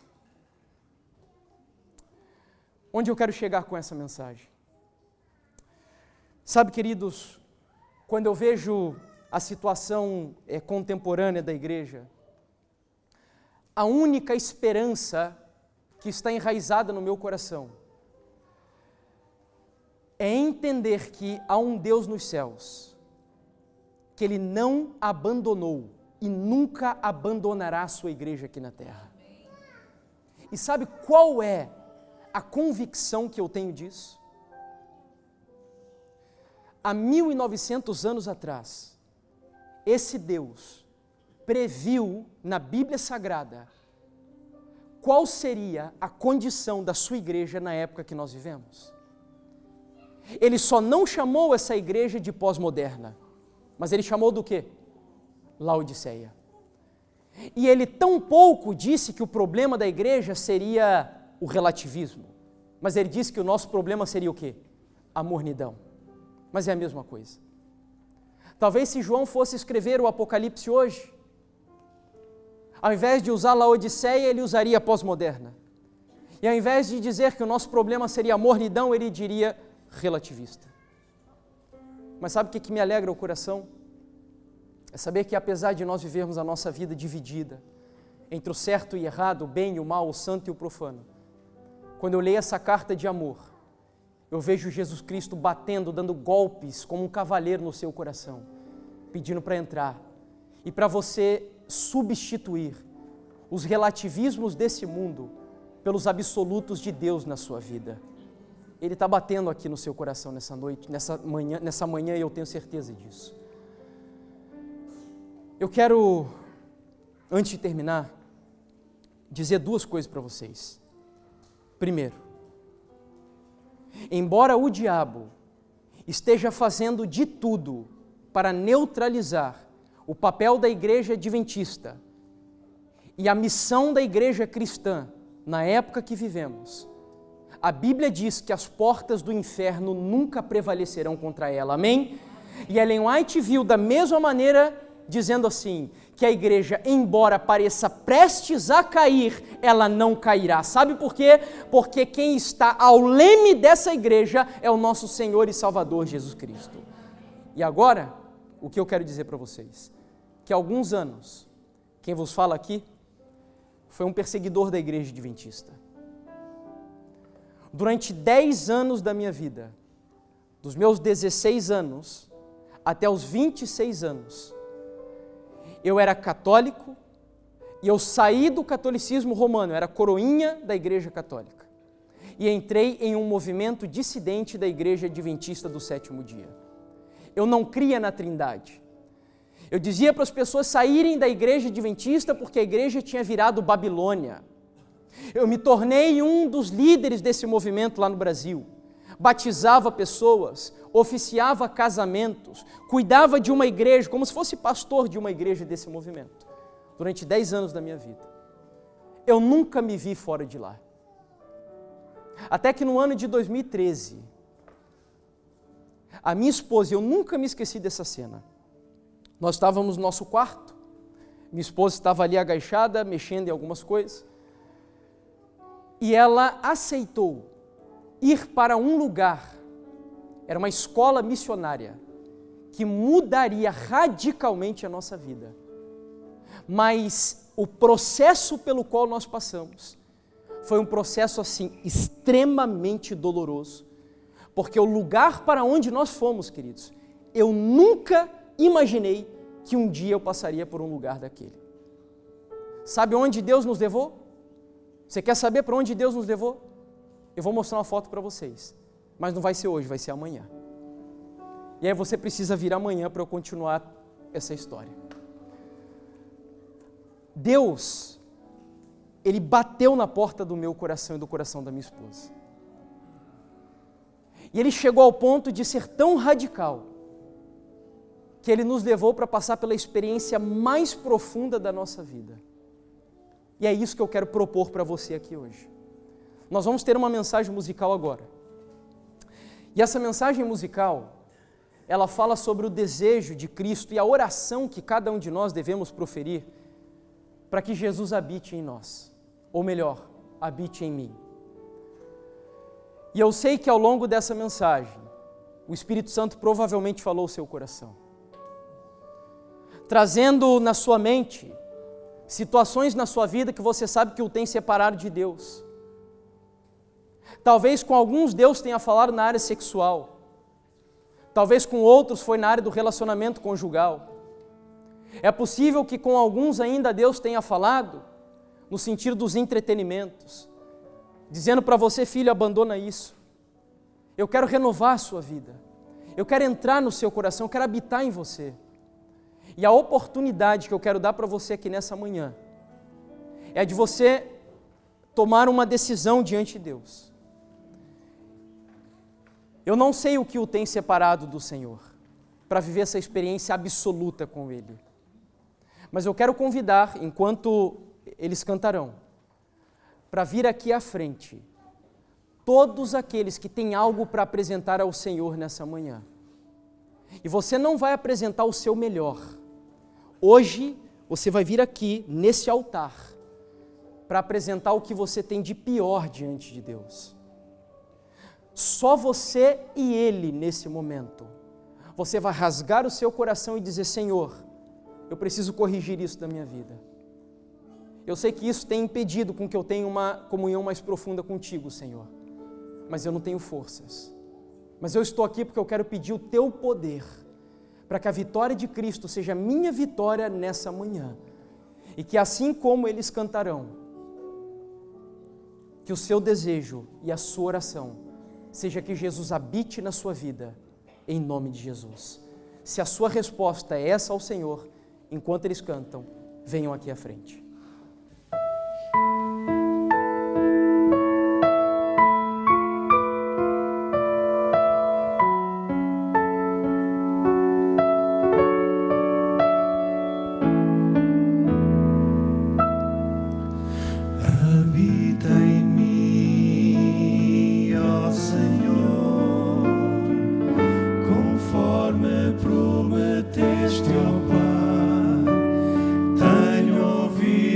Onde eu quero chegar com essa mensagem? Sabe, queridos, quando eu vejo a situação contemporânea da igreja, a única esperança que está enraizada no meu coração é entender que há um Deus nos céus, que Ele não abandonou e nunca abandonará a sua igreja aqui na terra. E sabe qual é a convicção que eu tenho disso? Há 1900 anos atrás, esse Deus previu na Bíblia Sagrada qual seria a condição da sua igreja na época que nós vivemos. Ele só não chamou essa igreja de pós-moderna, mas ele chamou do quê? Laodiceia. E ele tampouco disse que o problema da igreja seria o relativismo, mas ele disse que o nosso problema seria o quê? A mornidão. Mas é a mesma coisa. Talvez se João fosse escrever o Apocalipse hoje, ao invés de usar Laodiceia, ele usaria pós-moderna. E ao invés de dizer que o nosso problema seria a mornidão, ele diria relativista. Mas sabe o que me alegra o coração? É saber que apesar de nós vivermos a nossa vida dividida entre o certo e errado, o bem e o mal, o santo e o profano, quando eu leio essa carta de amor, eu vejo Jesus Cristo batendo, dando golpes como um cavaleiro no seu coração, pedindo para entrar e para você substituir os relativismos desse mundo pelos absolutos de Deus na sua vida. Ele está batendo aqui no seu coração nessa noite, nessa manhã, e eu tenho certeza disso. Eu quero, antes de terminar, dizer duas coisas para vocês. Primeiro, embora o diabo esteja fazendo de tudo para neutralizar o papel da igreja adventista e a missão da igreja cristã na época que vivemos, a Bíblia diz que as portas do inferno nunca prevalecerão contra ela, amém? E Ellen White viu da mesma maneira, dizendo assim, que a igreja, embora pareça prestes a cair, ela não cairá. Sabe por quê? Porque quem está ao leme dessa igreja é o nosso Senhor e Salvador Jesus Cristo. E agora, o que eu quero dizer para vocês? Que há alguns anos, quem vos fala aqui, foi um perseguidor da igreja adventista. Durante 10 anos da minha vida, dos meus 16 anos até os 26 anos, eu era católico e eu saí do catolicismo romano, era coroinha da igreja católica, e entrei em um movimento dissidente da igreja adventista do sétimo dia. Eu não cria na Trindade. Eu dizia para as pessoas saírem da igreja adventista porque a igreja tinha virado Babilônia. Eu me tornei um dos líderes desse movimento lá no Brasil. Batizava pessoas, oficiava casamentos, cuidava de uma igreja, como se fosse pastor de uma igreja desse movimento, durante 10 anos da minha vida. Eu nunca me vi fora de lá. Até que no ano de 2013, a minha esposa, eu nunca me esqueci dessa cena, nós estávamos no nosso quarto, minha esposa estava ali agachada, mexendo em algumas coisas, e ela aceitou ir para um lugar, era uma escola missionária, que mudaria radicalmente a nossa vida. Mas o processo pelo qual nós passamos foi um processo assim extremamente doloroso, porque o lugar para onde nós fomos, queridos, eu nunca imaginei que um dia eu passaria por um lugar daquele. Sabe onde Deus nos levou? Você quer saber para onde Deus nos levou? Eu vou mostrar uma foto para vocês, mas não vai ser hoje, vai ser amanhã. E aí você precisa vir amanhã para eu continuar essa história. Deus ele bateu na porta do meu coração e do coração da minha esposa. E ele chegou ao ponto de ser tão radical que ele nos levou para passar pela experiência mais profunda da nossa vida. E é isso que eu quero propor para você aqui hoje. Nós vamos ter uma mensagem musical agora. E essa mensagem musical, ela fala sobre o desejo de Cristo e a oração que cada um de nós devemos proferir para que Jesus habite em nós. Ou melhor, habite em mim. E eu sei que ao longo dessa mensagem, o Espírito Santo provavelmente falou ao seu coração, trazendo na sua mente situações na sua vida que você sabe que o tem separado de Deus. Talvez com alguns Deus tenha falado na área sexual, talvez com outros foi na área do relacionamento conjugal. É possível que com alguns ainda Deus tenha falado no sentido dos entretenimentos, dizendo para você, filho, abandona isso. Eu quero renovar a sua vida. Eu quero entrar no seu coração, eu quero habitar em você. E a oportunidade que eu quero dar para você aqui nessa manhã é de você tomar uma decisão diante de Deus. Eu não sei o que o tem separado do Senhor para viver essa experiência absoluta com Ele. Mas eu quero convidar, enquanto eles cantarão, para vir aqui à frente todos aqueles que têm algo para apresentar ao Senhor nessa manhã. E você não vai apresentar o seu melhor. Hoje você vai vir aqui nesse altar para apresentar o que você tem de pior diante de Deus. Só você e Ele nesse momento. Você vai rasgar o seu coração e dizer, Senhor, eu preciso corrigir isso da minha vida. Eu sei que isso tem impedido com que eu tenha uma comunhão mais profunda contigo, Senhor. Mas eu não tenho forças. Mas eu estou aqui porque eu quero pedir o teu poder para que a vitória de Cristo seja minha vitória nessa manhã. E que assim como eles cantarão, que o seu desejo e a sua oração seja que Jesus habite na sua vida, em nome de Jesus. Se a sua resposta é essa ao Senhor, enquanto eles cantam, venham aqui à frente. Prometeste ao Pai, tenho ouvido.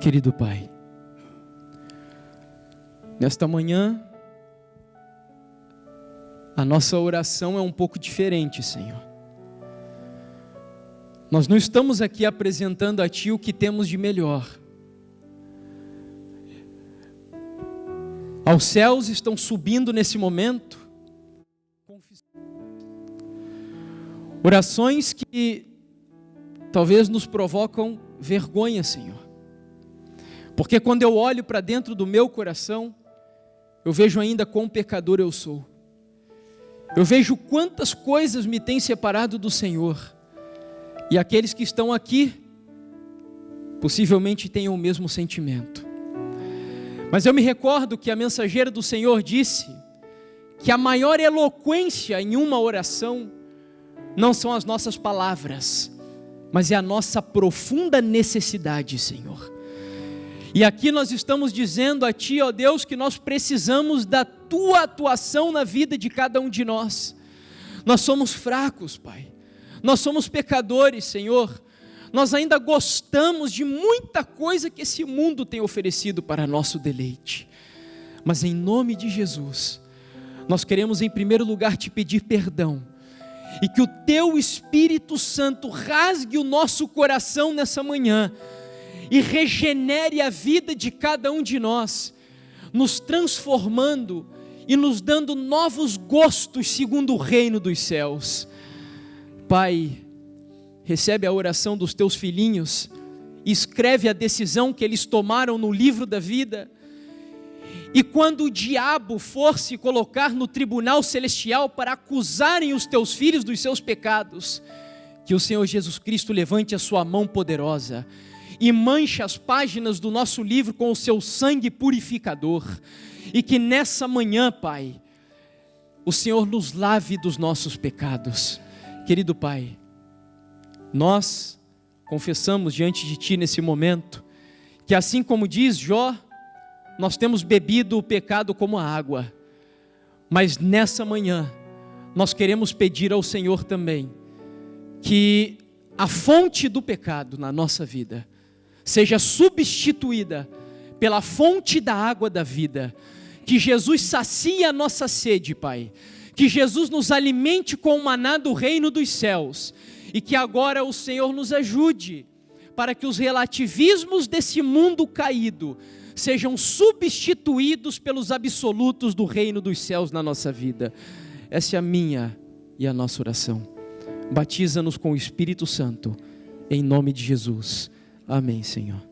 Querido Pai, nesta manhã, a nossa oração é um pouco diferente, Senhor. Nós não estamos aqui apresentando a Ti o que temos de melhor. Aos céus estão subindo nesse momento orações que talvez nos provocam vergonha, Senhor. Porque quando eu olho para dentro do meu coração, eu vejo ainda quão pecador eu sou. Eu vejo quantas coisas me têm separado do Senhor. E aqueles que estão aqui, possivelmente tenham o mesmo sentimento. Mas eu me recordo que a mensageira do Senhor disse que a maior eloquência em uma oração não são as nossas palavras, mas é a nossa profunda necessidade, Senhor. E aqui nós estamos dizendo a Ti, ó Deus, que nós precisamos da Tua atuação na vida de cada um de nós. Nós somos fracos, Pai. Nós somos pecadores, Senhor. Nós ainda gostamos de muita coisa que esse mundo tem oferecido para nosso deleite. Mas em nome de Jesus, nós queremos em primeiro lugar Te pedir perdão. E que o Teu Espírito Santo rasgue o nosso coração nessa manhã e regenere a vida de cada um de nós, nos transformando e nos dando novos gostos segundo o reino dos céus. Pai, recebe a oração dos Teus filhinhos, escreve a decisão que eles tomaram no livro da vida, e quando o diabo for se colocar no tribunal celestial para acusarem os Teus filhos dos seus pecados, que o Senhor Jesus Cristo levante a sua mão poderosa e manche as páginas do nosso livro com o seu sangue purificador, e que nessa manhã, Pai, o Senhor nos lave dos nossos pecados. Querido Pai, nós confessamos diante de Ti nesse momento, que assim como diz Jó, nós temos bebido o pecado como a água, mas nessa manhã, nós queremos pedir ao Senhor também, que a fonte do pecado na nossa vida, seja substituída pela fonte da água da vida, que Jesus sacie a nossa sede, Pai, que Jesus nos alimente com o maná do reino dos céus, e que agora o Senhor nos ajude, para que os relativismos desse mundo caído, sejam substituídos pelos absolutos do reino dos céus na nossa vida. Essa é a minha e a nossa oração. Batiza-nos com o Espírito Santo, em nome de Jesus. Amém, Senhor.